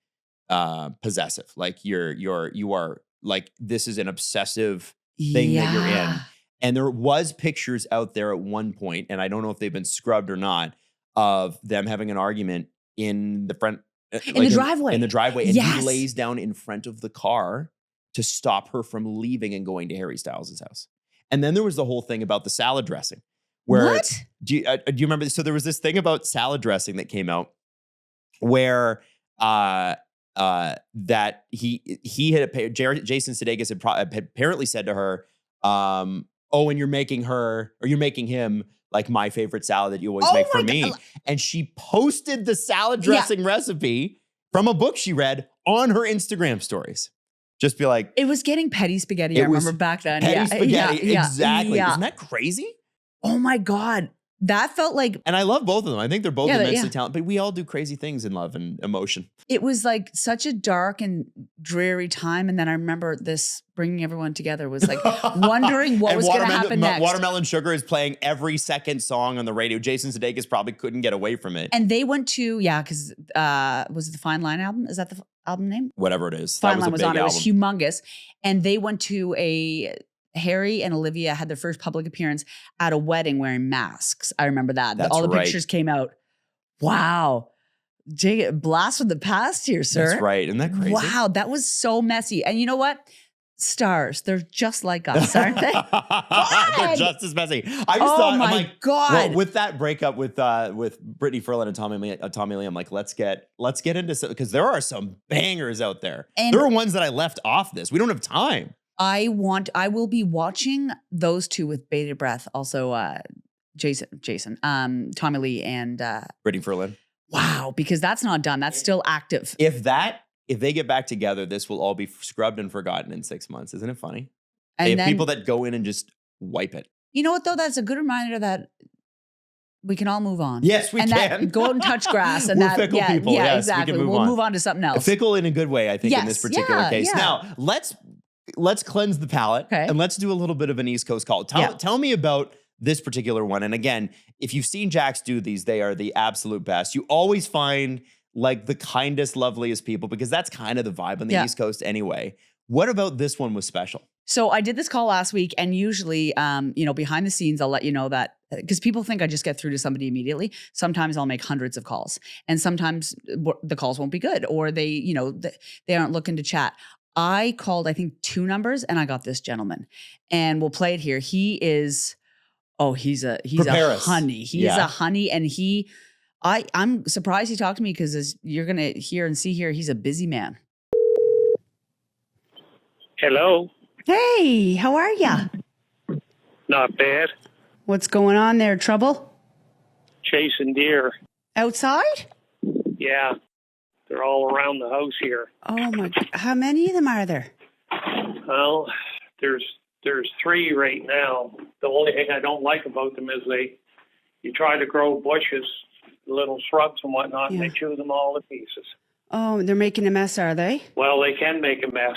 possessive. Like you are like, this is an obsessive thing that you're in. And there was pictures out there at one point, and I don't know if they've been scrubbed or not, of them having an argument in the front. In the driveway. In the driveway. And Yes. he lays down in front of the car to stop her from leaving and going to Harry Styles' house. And then there was the whole thing about the salad dressing. Where, What? Do you remember this? So there was this thing about salad dressing that came out where that he had Jason Sudeikis had apparently said to her, oh, and you're making him like my favorite salad that you always make for me. God. And she posted the salad dressing recipe from a book she read on her Instagram stories. Just be like, It was getting petty spaghetti. I remember back then. petty spaghetti. Yeah, Exactly. yeah. Isn't that crazy? Oh my God. That felt like And I love both of them. I think they're both Yeah, immensely talented, but we all do crazy things in love and emotion. it was like such a dark and dreary time. And then I remember this bringing everyone together was like wondering what And was going to happen next. Watermelon Sugar is playing every second song on the radio. Jason Sudeikis probably couldn't get away from it. And they went to, because was it the Fine Line album? Is that the album name? Whatever it is. Fine That Line was was a on big it. It album. was humongous. And they went to Harry and Olivia had their first public appearance at a wedding wearing masks. I remember that. That's All the right. pictures came out. Wow. Blast from the past here, sir. That's right. Isn't that crazy? Wow, that was so messy. And you know what? Stars, they're just like us, aren't they? They're just as messy. I just thought, I'm like, God. well, with that breakup with Brittany Furlan and Tommy Lee, I'm like, let's get into some, because there are some bangers out there. And- there are ones that I left off this. We don't have time. I will be watching those two with bated breath. Also, Jason, Tommy Lee and Brittany Furlan. wow, because that's not done. That's still active. If they get back together, this will all be scrubbed and forgotten in 6 months. Isn't it funny? And They have then, people that go in and just wipe it. you know what though? That's a good reminder that we can all move on. Yes, we and can. That, go out and touch grass. And We're that, fickle yeah, people. yeah, Yes, we exactly. can move We'll on. move on to something else. Fickle in a good way, I think, in this Yes, particular yeah, case. yeah. Now, let's cleanse the palate Okay. and let's do a little bit of an East Coast call. Yeah. Tell me about this particular one. And again, if you've seen Jax do these, they are the absolute best. You always find like the kindest, loveliest people because that's kind of the vibe on the East Coast anyway. What about this one was special? So I did this call last week, and usually, behind the scenes, I'll let you know that because people think I just get through to somebody immediately. Sometimes I'll make hundreds of calls, and sometimes the calls won't be good, or they aren't looking to chat. I called, I think, 2 numbers, and I got this gentleman, and we'll play it here. He is, he's a honey. He is a honey, and I'm surprised he talked to me because as you're gonna hear and see here, he's a busy man. Hello. Hey, how are ya? Not bad. What's going on there? Trouble? Chasing deer. Outside? Yeah. They're all around the house here. Oh my! How many of them are there? Well, there's 3 right now. The only thing I don't like about them is you try to grow bushes, little shrubs and whatnot, and they chew them all to pieces. Oh, they're making a mess, are they? Well, they can make a mess.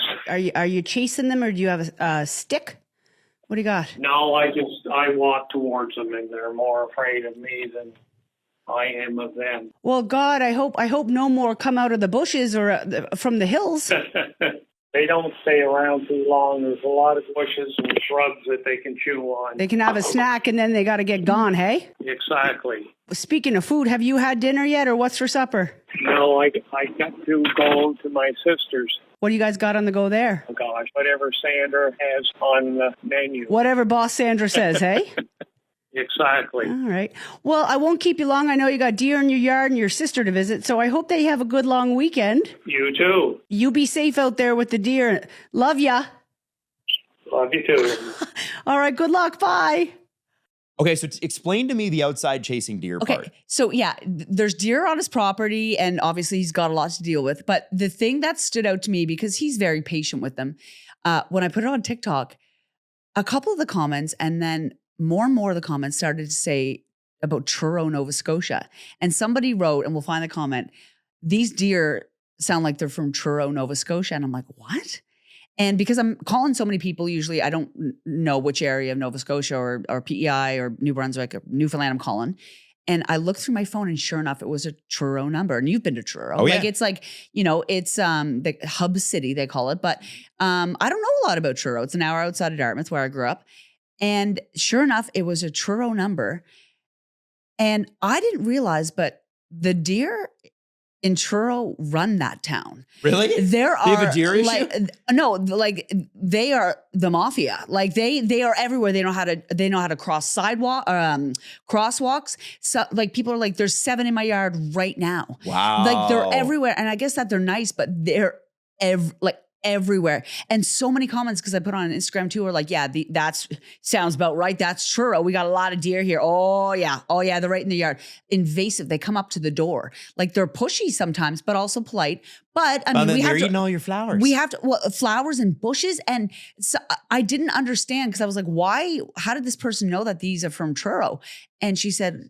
Are you chasing them, or do you have a stick? What do you got? No, I walk towards them, and they're more afraid of me than I am of them. Well, God, I hope no more come out of the bushes or from the hills. They don't stay around too long. There's a lot of bushes and shrubs that they can chew on. They can have a snack, and then they got to get gone, hey? Exactly. Speaking of food, have you had dinner yet, or what's for supper? No, I got to go to my sister's. What do you guys got on the go there? Oh, gosh, whatever Sandra has on the menu. Whatever boss Sandra says, hey? Exactly. All right. Well, I won't keep you long. I know you got deer in your yard and your sister to visit, so I hope they have a good long weekend. You too. You be safe out there with the deer. Love ya. Love you too. All right. Good luck. Bye. Okay, so explain to me the outside chasing deer part. Okay, so yeah, there's deer on his property, and obviously he's got a lot to deal with. But the thing that stood out to me, because he's very patient with them, when I put it on TikTok, a couple of the comments, and then more and more of the comments started to say about Truro, Nova Scotia. And somebody wrote, and we'll find the comment, these deer sound like they're from Truro, Nova Scotia. And I'm like, what? And because I'm calling so many people, usually I don't know which area of Nova Scotia or PEI or New Brunswick or Newfoundland I'm calling. And I looked through my phone, and sure enough, it was a Truro number. And you've been to Truro. Oh, yeah. Like, it's like, it's the hub city, they call it. But I don't know a lot about Truro. It's an hour outside of Dartmouth, where I grew up. And sure enough, it was a Truro number. And I didn't realize, but the in Truro run that town. Really? They have a deer issue? No, like they are the mafia. Like they are everywhere. They know how to cross crosswalks. So like people are like, there's 7 in my yard right now. Wow. Like they're everywhere. And I guess that they're nice, but they're everywhere. And so many comments, because I put on Instagram too, are like, yeah, that's sounds about right. That's true. We got a lot of deer here. Oh yeah. They're right in the yard. Invasive. They come up to the door. Like they're pushy sometimes, but also polite. But I mean, they're eating all your flowers. We have to, flowers and bushes. And so I didn't understand, because I was like, why? How did this person know that these are from Truro? And she said,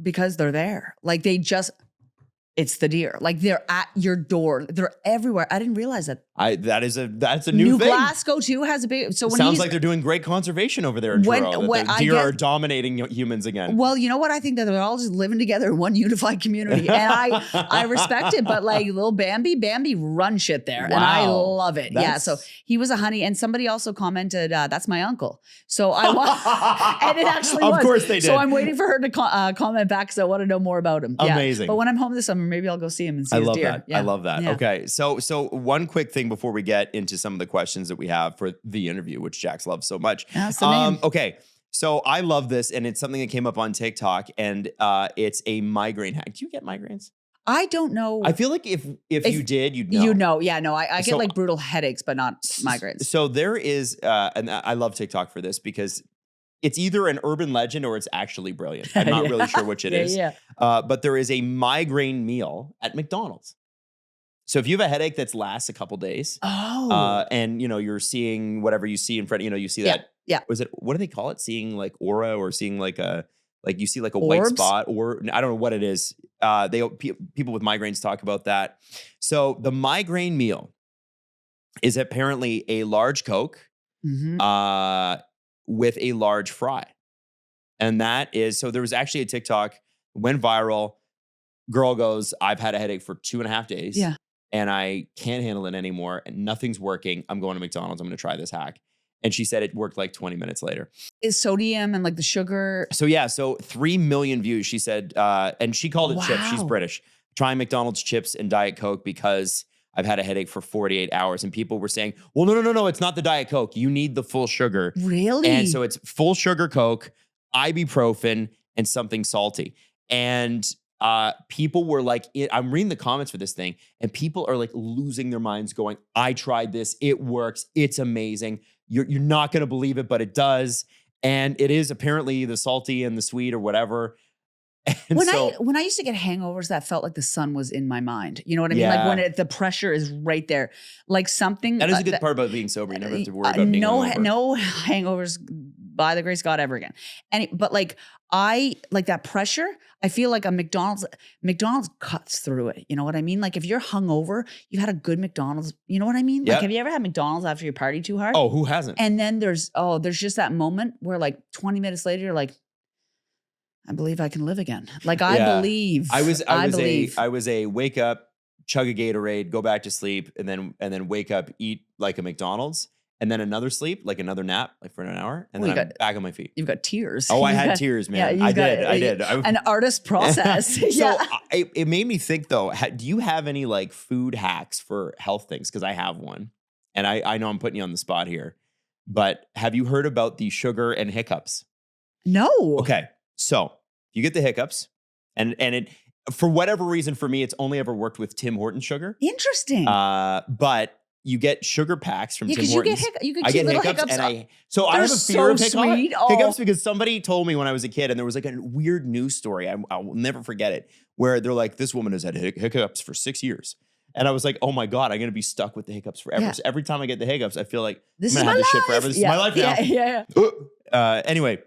because they're there. Like it's the deer. Like they're at your door. They're everywhere. I didn't realize that. That's a new thing. New Glasgow too has a big. So when sounds like they're doing great conservation over there in Truro. The deer are dominating humans again. Well, you know what? I think that they're all just living together in one unified community, and I respect it. But like little Bambi run shit there, and I love it. Yeah. So he was a honey, and somebody also commented, "That's my uncle." So I want, and it actually was. Of course they did. So I'm waiting for her to comment back, because I want to know more about him. Amazing. Yeah. But when I'm home this summer, maybe I'll go see him and see his deer. That. Yeah. I love that. Yeah. Okay. So one quick thing before we get into some of the questions that we have for the interview, which Jax loves so much. That's the name. Okay. So I love this, and it's something that came up on TikTok, and it's a migraine hack. Do you get migraines? I don't know. I feel like if you did, you'd know. You know. Yeah, no, I get like brutal headaches, but not migraines. So there is, and I love TikTok for this, because it's either an urban legend or it's actually brilliant. I'm not really sure which it is. Yeah. But there is a migraine meal at McDonald's. So if you have a headache that lasts a couple days, and you're seeing whatever you see in front, you see that. Yeah. What do they call it? Seeing like aura, or seeing like you see like a Orbs? white spot, or I don't know what it is. People with migraines talk about that. So the migraine meal is apparently a large Coke, with a large fry. And that is, so there was actually a TikTok, went viral. Girl goes, I've had a headache for 2.5 days. Yeah. And I can't handle it anymore. And nothing's working. I'm going to McDonald's. I'm going to try this hack. And she said it worked like 20 minutes later. Is sodium and like the sugar. So yeah, so 3 million views, she said, and she called it chips. She's Wow. British. Trying McDonald's chips and Diet Coke because I've had a headache for 48 hours. And people were saying, well, no, it's not the Diet Coke. You need the full sugar. Really? And so it's full sugar Coke, ibuprofen, and something salty. And people were like, I'm reading the comments for this thing, and people are like losing their minds going, I tried this. It works. It's amazing. You're not going to believe it, but it does. And it is apparently the salty and the sweet or whatever. And when I used to get hangovers, that felt like the sun was in my mind. You know what I mean? Yeah. Like when the pressure is right there, like something. that is a good part about being sober. You never have to worry about being hungover. No hangovers by the grace of God ever again. But like that pressure, I feel like a McDonald's cuts through it. You know what I mean? Like if you're hungover, you had a good McDonald's. You know what I mean? Yep. Like have you ever had McDonald's after you party too hard? Oh, who hasn't? And then there's just that moment where like 20 minutes later, you're like, I believe I can live again. Like I believe. I was a wake up, chug a Gatorade, go back to sleep, and then wake up, eat like a McDonald's, and then another sleep, like another nap, like for an hour, and then I'm back on my feet. You've got tears. Oh, I had tears, man. I did. An artist process. So it made me think though, do you have any like food hacks for health things? Because I have one, and I know I'm putting you on the spot here, but have you heard about the sugar and hiccups? No. Okay. So you get the hiccups, and it, for whatever reason, for me, it's only ever worked with Tim Hortons sugar. Interesting. But you get sugar packs from Tim Hortons. I get hiccups. And I have a fear of hiccups because somebody told me when I was a kid, and there was like a weird news story. I will never forget it, where they're like, this woman has had hiccups for 6 years. And I was like, oh my God, I'm going to be stuck with the hiccups forever. Yeah. So every time I get the hiccups, I feel like I'm going to have this shit forever. This is my life now. Yeah. Anyway,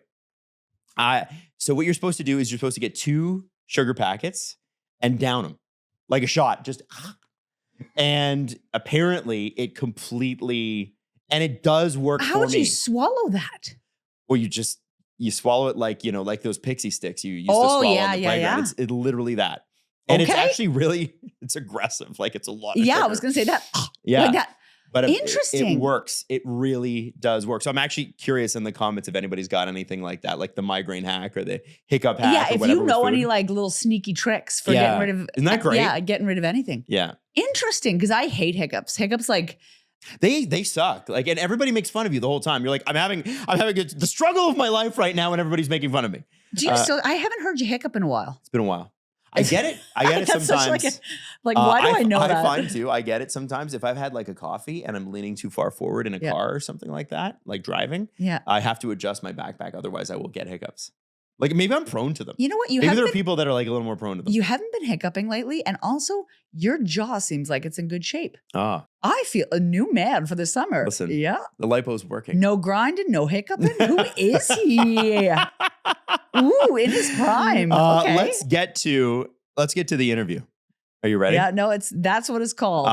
so what you're supposed to do is you're supposed to get 2 sugar packets and down them like a shot, just, and apparently it completely, and it does work for me. How would you swallow that? Well, you swallow it like, like those pixie sticks you used to swallow on the playground. It's literally that. And it's actually really, it's aggressive. Like it's a lot of sugar. I was going to say that. Yeah. Like that. But interesting. It works. It really does work. So I'm actually curious in the comments if anybody's got anything like that, like the migraine hack or the hiccup hack. Yeah, if you know any like little sneaky tricks for getting rid of. Isn't that great? Yeah, getting rid of anything. Yeah. Interesting, because I hate hiccups. Hiccups like. They suck. Like, and everybody makes fun of you the whole time. You're like, I'm having the struggle of my life right now, and everybody's making fun of me. Do you still? I haven't heard you hiccup in a while. It's been a while. I get it. I get it sometimes. Why do I know that? I find too. I get it sometimes. If I've had like a coffee and I'm leaning too far forward in a car or something like that, like driving, I have to adjust my backpack. Otherwise, I will get hiccups. Like maybe I'm prone to them. You know what? Maybe there are people that are like a little more prone to them. You haven't been hiccuping lately, and also your jaw seems like it's in good shape. I feel a new man for the summer. Listen, the lipo's working. No grinding, no hiccuping. Who is he? Ooh, in his prime. Okay. Let's get to the interview. Are you ready? Yeah, no, that's what it's called.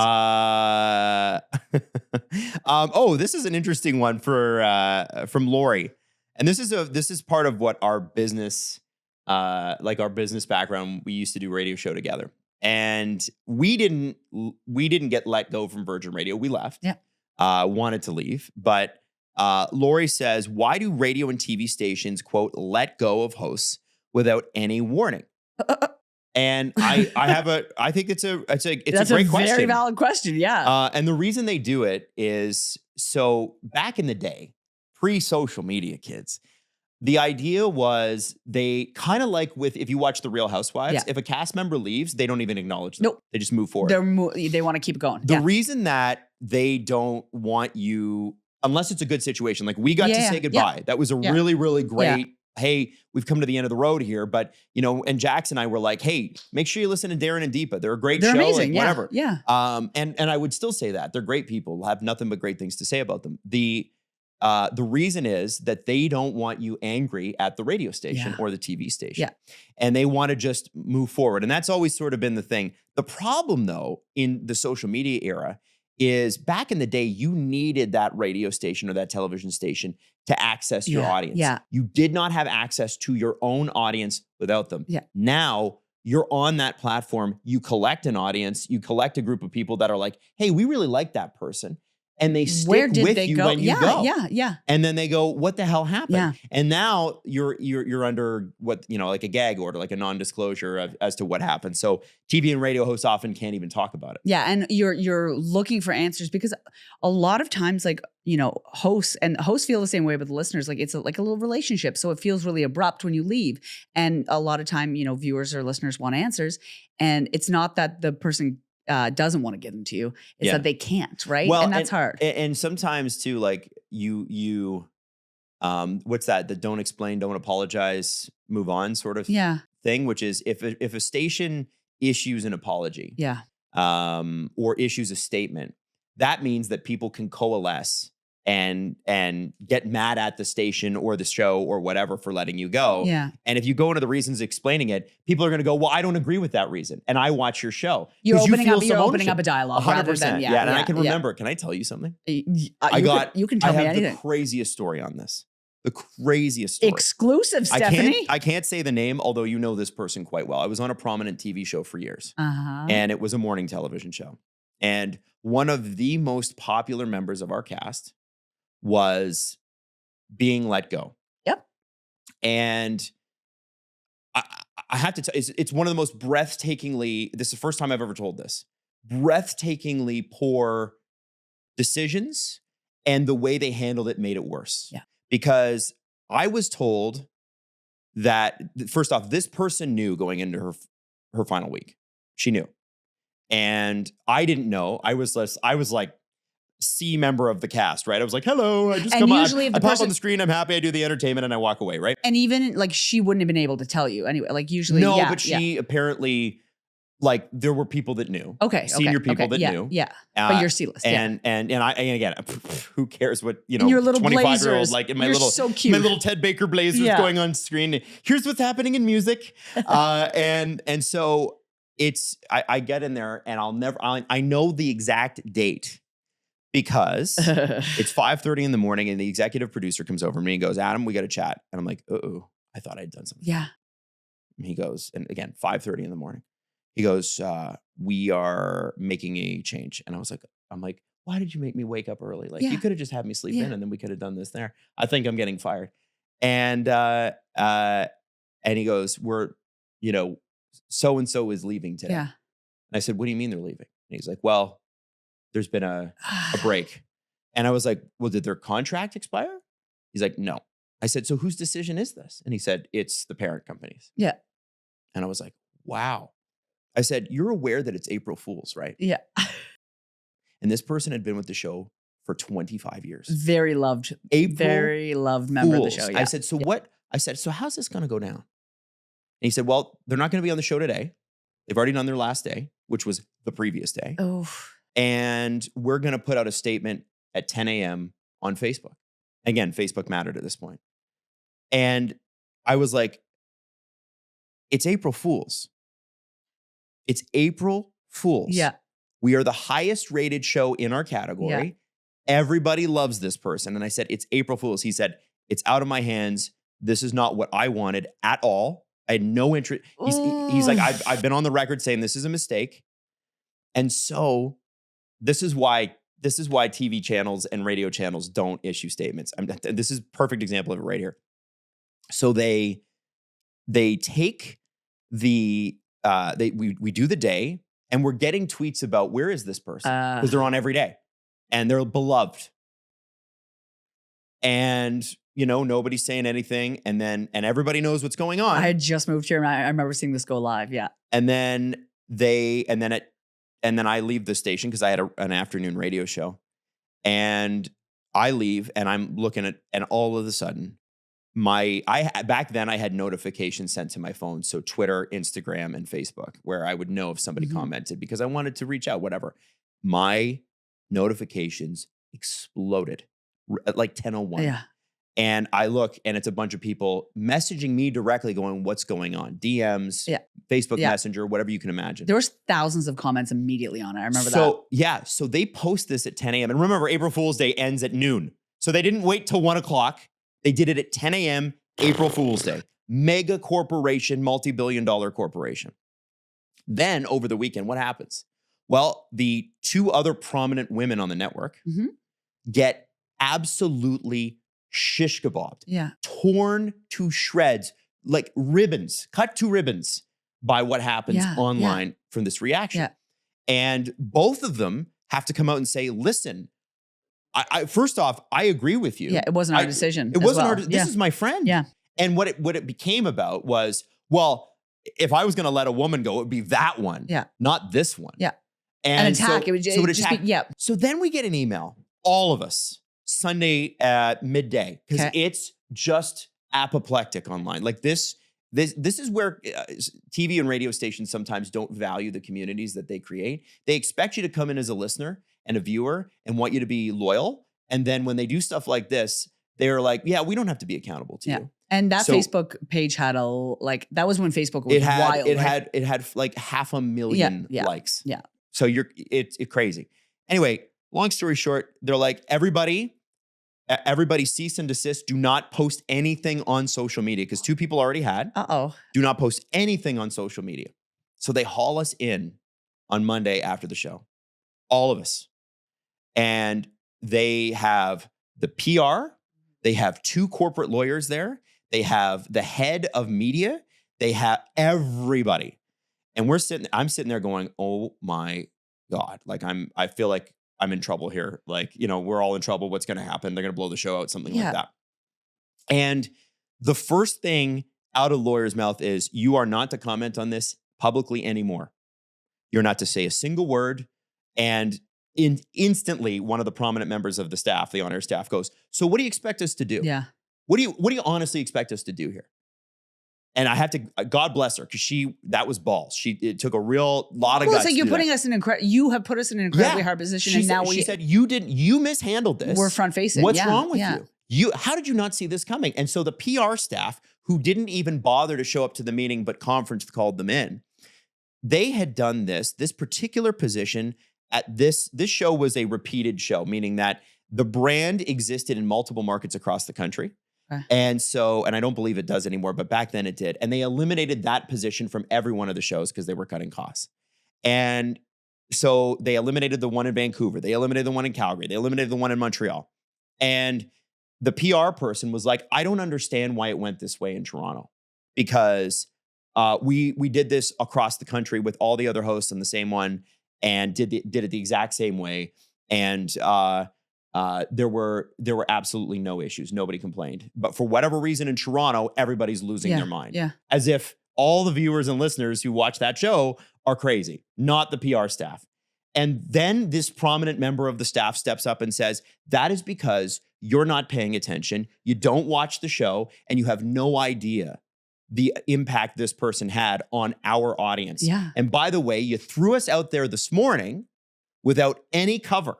This is an interesting one from Lori. And this is part of what our business, like our business background, we used to do radio show together. And we didn't get let go from Virgin Radio. We left. Yeah. Wanted to leave. But Lori says, why do radio and TV stations, quote, let go of hosts without any warning? And I think it's a great question. Very valid question. Yeah. And the reason they do it is, so back in the day, pre-social media, kids, the idea was they kind of like if you watch The Real Housewives, if a cast member leaves, they don't even acknowledge them. Nope. They just move forward. They want to keep going. The reason that they don't want you, unless it's a good situation, like we got to say goodbye. Yeah. That was a really, really great, hey, we've come to the end of the road here. But, and Jax and I were like, hey, make sure you listen to Darren and Deepa. They're a great show. Amazing. Like, whatever. Yeah. And I would still say that. They're great people. I'll have nothing but great things to say about them. The reason is that they don't want you angry at the radio station or the TV station. Yeah. And they want to just move forward. And that's always sort of been the thing. The problem, though, in the social media era is back in the day, you needed that radio station or that television station to access your audience. Yeah. You did not have access to your own audience without them. Yeah. Now you're on that platform. You collect an audience. You collect a group of people that are like, hey, we really like that person. And they stick Where did with they you go? when you go. Yeah. And then they go, what the hell happened? Yeah. And now you're under what, like a gag order, like a non-disclosure as to what happened. So TV and radio hosts often can't even talk about it. Yeah. And you're looking for answers because a lot of times, like, hosts feel the same way with the listeners. Like it's like a little relationship. So it feels really abrupt when you leave. And a lot of time, viewers or listeners want answers. And it's not that the person doesn't want to give them to you. It's that they can't, right? Well, and that's hard. And sometimes too, like you what's that? The don't explain, don't apologize, move on sort of thing, which is if a station issues an apology, or issues a statement, that means that people can coalesce and get mad at the station or the show or whatever for letting you go. Yeah. And if you go into the reasons explaining it, people are going to go, well, I don't agree with that reason. And I watch your show. You're opening opening up a dialogue 100%. rather than, And I can remember, can I tell you something? You can tell me anything. The craziest story on this. The craziest story. Exclusive, Stephanie. I can't say the name, although you know this person quite well. I was on a prominent TV show for years. And it was a morning television show. And one of the most popular members of our cast was being let go. Yep. And I have to tell you, it's one of the most breathtakingly, this is the first time I've ever told this, breathtakingly poor decisions, and the way they handled it made it worse. Yeah. Because I was told that, first off, this person knew going into her final week. She knew. And I didn't know. I was like C member of the cast, right? I was like, hello, I just come on. I pop on the screen, I'm happy, I do the entertainment, and I walk away, right? And even like she wouldn't have been able to tell you anyway. Like usually, no, but she apparently, like, there were people that knew. Senior people that knew. Yeah. But you're C-list. And again, who cares what, your little 25-year-old, like in my little so cute. my little Ted Baker blazers going on screen. Here's what's happening in music. And so I get in there and I know the exact date. Because it's 5:30 in the morning and the executive producer comes over to me and goes, Adam, we got to chat. And I'm like, uh-oh, I thought I'd done something. Yeah. And he goes, and again, 5:30 in the morning. He goes, we are making a change. And I'm like, why did you make me wake up early? Like you could have just had me sleep in and then we could have done this there. I think I'm getting fired. And he goes, we're, so-and-so is leaving today. Yeah. And I said, what do you mean they're leaving? And he's like, well, there's been a break. And I was like, well, did their contract expire? He's like, no. I said, so whose decision is this? And he said, it's the parent company's. Yeah. And I was like, wow. I said, you're aware that it's April Fool's, right? Yeah. And this person had been with the show for 25 years. Very loved member of the show. Yeah. I said, so what? I said, so how's this going to go down? And he said, well, they're not going to be on the show today. They've already done their last day, which was the previous day. Oh. And we're going to put out a statement at 10 a.m. on Facebook. Again, Facebook mattered at this point. And I was like, it's April Fool's. It's April Fool's. Yeah. We are the highest rated show in our category. Yeah. Everybody loves this person. And I said, it's April Fool's. He said, it's out of my hands. This is not what I wanted at all. I had no interest. He's like, I've been on the record saying this is a mistake. And so this is why TV channels and radio channels don't issue statements. This is a perfect example of it right here. So they take we do the day, and we're getting tweets about where is this person, because they're on every day and they're beloved. And nobody's saying anything, and everybody knows what's going on. I had just moved here, and I remember seeing this go live. Yeah, and then I leave the station because I had an afternoon radio show, and I leave and I'm looking at, and all of a sudden back then I had notifications sent to my phone. So Twitter, Instagram, and Facebook, where I would know if somebody commented because I wanted to reach out, whatever. My notifications exploded at like 10:01. Yeah. And I look and it's a bunch of people messaging me directly going, what's going on? DMs, Facebook Messenger, whatever you can imagine. There was thousands of comments immediately on it. I remember that. So yeah, so they post this at 10 a.m. And remember, April Fool's Day ends at noon. So they didn't wait till 1 o'clock. They did it at 10 a.m. April Fool's Day. Mega corporation, multi-billion-dollar corporation. Then over the weekend, what happens? Well, the two other prominent women on the network get absolutely shish kebabbed, torn to shreds, like ribbons, cut to ribbons by what happens online from this reaction. And both of them have to come out and say, listen, I first off, I agree with you. Yeah, it wasn't our decision. It wasn't our, this is my friend. Yeah. And what it became about was, well, if I was going to let a woman go, it would be that one, not this one. Yeah. And an attack. So, it would just be, So then we get an email, all of us, Sunday at midday, because it's just apoplectic online. Like this is where TV and radio stations sometimes don't value the communities that they create. They expect you to come in as a listener and a viewer and want you to be loyal. And then when they do stuff like this, they're like, yeah, we don't have to be accountable to you. And that Facebook page had that was when Facebook was wild. It had like 500,000 likes. Yeah. So it's crazy. Anyway, long story short, they're like, everybody cease and desist. Do not post anything on social media because 2 people already had. Do not post anything on social media. So they haul us in on Monday after the show, all of us. And they have the PR. They have 2 corporate lawyers there. They have the head of media. They have everybody. And I'm sitting there going, oh my God. Like I feel like I'm in trouble here. Like, we're all in trouble. What's going to happen? They're going to blow the show out, something like that. And the first thing out of lawyer's mouth is, you are not to comment on this publicly anymore. You're not to say a single word. And instantly, one of the prominent members of the staff, the on-air staff, goes, so what do you expect us to do? Yeah. What do you honestly expect us to do here? And I have to, God bless her, because that was balls. It took a real lot of guts. It's like you have put us in an incredibly hard position. She said, you mishandled this. We're front facing. What's wrong with you? How did you not see this coming? And so the PR staff, who didn't even bother to show up to the meeting, but conference called them in, they had done this particular position at this show was a repeated show, meaning that the brand existed in multiple markets across the country. And I don't believe it does anymore, but back then it did. And they eliminated that position from every one of the shows because they were cutting costs. And so they eliminated the one in Vancouver. They eliminated the one in Calgary. They eliminated the one in Montreal. And the PR person was like, I don't understand why it went this way in Toronto, because we did this across the country with all the other hosts on the same one and did it the exact same way. And there were absolutely no issues. Nobody complained. But for whatever reason in Toronto, everybody's losing their mind. Yeah. As if all the viewers and listeners who watch that show are crazy, not the PR staff. And then this prominent member of the staff steps up and says, that is because you're not paying attention, you don't watch the show, and you have no idea the impact this person had on our audience. Yeah. And by the way, you threw us out there this morning without any cover,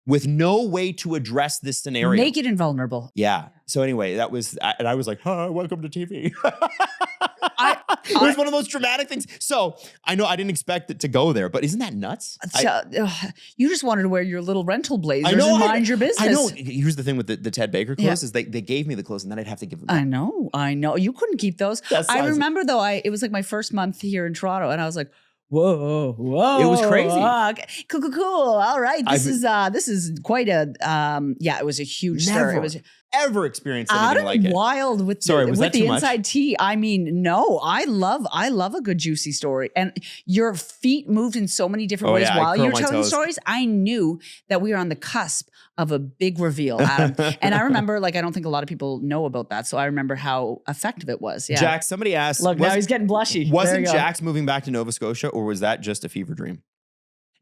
with no way to address this scenario. Naked and vulnerable. Yeah. So anyway, and I was like, welcome to TV. It was one of those dramatic things. So I know I didn't expect it to go there, but isn't that nuts? You just wanted to wear your little rental blazers and mind your business. I know. Here's the thing with the Ted Baker clothes is they gave me the clothes and then I'd have to give them back. I know. You couldn't keep those. I remember though, it was like my first month here in Toronto and I was like, whoa. It was crazy. Okay. Cool. All right. This is quite a, it was a huge stir. It was ever experienced anything like it. Wylde with the inside tea. I mean, no, I love a good juicy story. And your feet moved in so many different ways while you were telling stories. I knew that we were on the cusp of a big reveal, Adam. And I remember, I don't think a lot of people know about that. So I remember how effective it was. Yeah. Jax, somebody asked. Look, now he's getting blushy. Wasn't Jax moving back to Nova Scotia, or was that just a fever dream?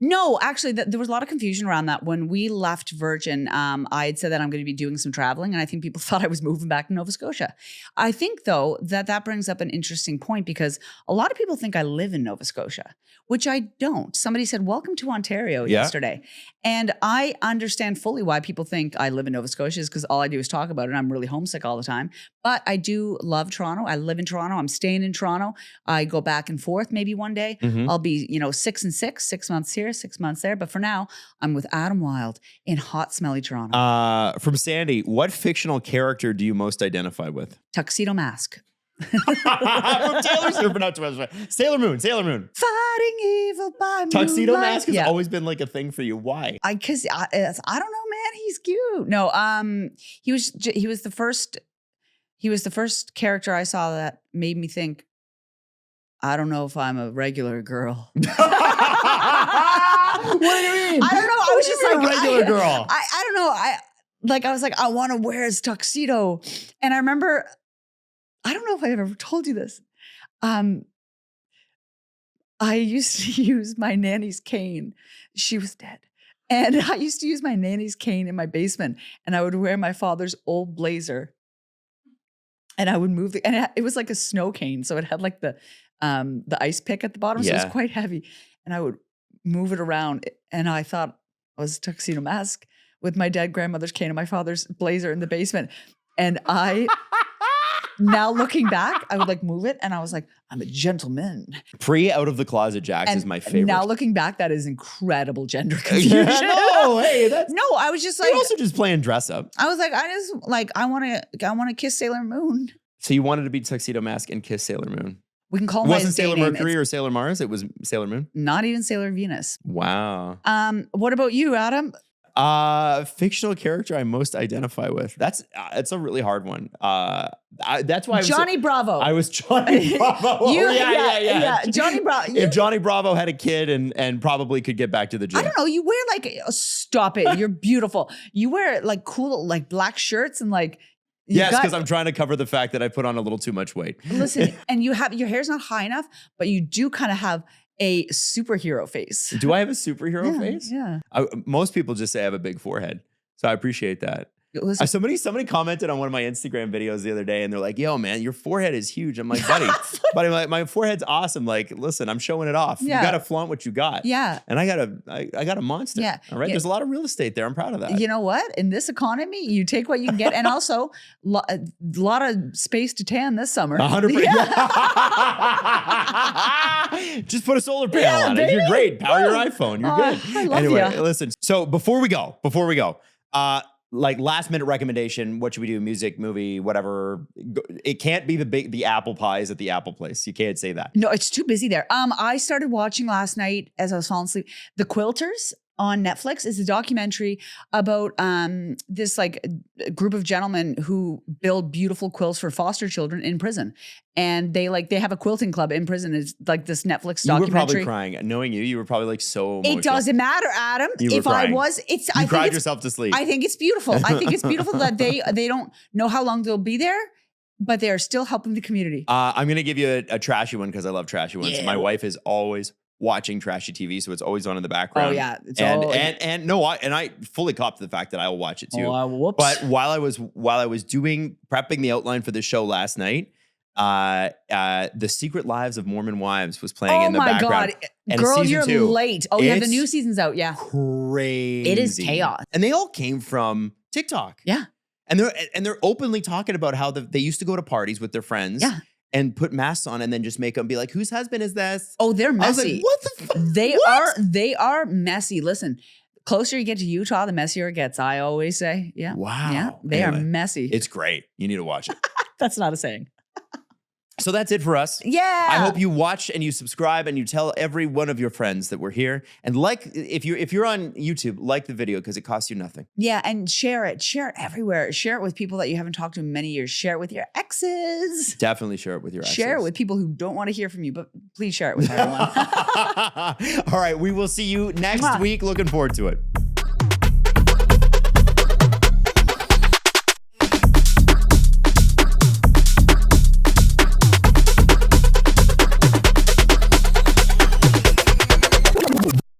No, actually, there was a lot of confusion around that. When we left Virgin, I had said that I'm going to be doing some traveling, and I think people thought I was moving back to Nova Scotia. I think, though, that brings up an interesting point because a lot of people think I live in Nova Scotia, which I don't. Somebody said, welcome to Ontario yesterday. And I understand fully why people think I live in Nova Scotia is because all I do is talk about it. I'm really homesick all the time. But I do love Toronto. I live in Toronto. I'm staying in Toronto. I go back and forth maybe one day. I'll be, 6 and 6, 6 months here, 6 months there. But for now, I'm with Adam Wylde in hot, smelly Toronto. From Sandy, what fictional character do you most identify with? Tuxedo Mask. From Sailor Moon. Fighting evil by Tuxedo moonlight. Mask has always been like a thing for you. Why? Because I don't know, man. He's cute. No, he was the first character I saw that made me think, I don't know if I'm a regular girl. What do you mean? I don't know. I was just like a regular girl. I don't know. I was like, I want to wear his tuxedo. And I remember, I don't know if I ever told you this. I used to use my nanny's cane. She was dead. And I used to use my nanny's cane in my basement, and I would wear my father's old blazer. And I would move and it was like a snow cane. So it had like the ice pick at the bottom. So it was quite heavy. And I would move it around. And I thought I was a Tuxedo Mask with my dead grandmother's cane and my father's blazer in the basement. And now looking back, I would like move it. And I was like, I'm a gentleman. Out of the closet Jax is my favorite. Now looking back, that is incredible gender confusion. I was just like, you're also just playing dress up. I was like, I want to kiss Sailor Moon. So you wanted to be Tuxedo Mask and kiss Sailor Moon. We can call him. It wasn't Sailor Mercury or Sailor Mars. It was Sailor Moon. Not even Sailor Venus. Wow. What about you, Adam? Fictional character I most identify with. It's a really hard one. That's why Johnny Bravo. I was Johnny Bravo. Yeah. Johnny Bravo. If Johnny Bravo had a kid and probably could get back to the gym. I don't know. You wear stop it. You're beautiful. You wear like cool like black shirts and like. Yes, because I'm trying to cover the fact that I put on a little too much weight. Listen, and your hair's not high enough, but you do kind of have a superhero face. Do I have a superhero face? Yeah. Most people just say I have a big forehead. So I appreciate that. Listen, somebody commented on one of my Instagram videos the other day and they're like, yo, man, your forehead is huge. I'm like, buddy, my forehead's awesome. Like, listen, I'm showing it off. Yeah. You got to flaunt what you got. Yeah. And I got a monster. Yeah. All right. Yeah. There's a lot of real estate there. I'm proud of that. You know what? In this economy, you take what you can get. And also a lot of space to tan this summer. 100%. Yeah. Just put a solar panel on it. You're great. Power your iPhone. You're good. I love anyway, you. Listen. So before we go, like last minute recommendation, what should we do? Music, movie, whatever. It can't be the apple pies at the Apple Place. You can't say that. No, it's too busy there. I started watching last night as I was falling asleep. The Quilters on Netflix is a documentary about this like group of gentlemen who build beautiful quilts for foster children in prison. And they have a quilting club in prison. It's like this Netflix documentary. You were probably crying. Knowing you were probably like so emotional. It doesn't matter, Adam. If crying. I cried yourself to sleep. I think it's beautiful. I think it's beautiful that they don't know how long they'll be there, but they are still helping the community. I'm going to give you a trashy one because I love trashy ones. Yeah. My wife is always watching trashy TV, so it's always on in the background. Oh yeah, I fully cop to the fact that I'll watch it too. Whoops. But while I was prepping the outline for the show last night, The Secret Lives of Mormon Wives was playing in the background. Oh my God. Girl, you're late. Oh yeah, the new season's out. Yeah. Crazy. It is chaos. And they all came from TikTok. Yeah. And they're openly talking about how they used to go to parties with their friends. Yeah. And put masks on and then just make them be like, whose husband is this? Oh, they're messy. I was like, what the fuck? They are messy. Listen, closer you get to Utah, the messier it gets, I always say. Yeah. Wow. Yeah. They are messy. It's great. You need to watch it. That's not a saying. So that's it for us. Yeah. I hope you watch and you subscribe and you tell every one of your friends that we're here. And if you're on YouTube, like the video because it costs you nothing. Yeah, and share it. Share it everywhere. Share it with people that you haven't talked to in many years. Share it with your exes. Definitely share it with your exes. Share it with people who don't want to hear from you, but please share it with everyone. All right, we will see you next week. Looking forward to it.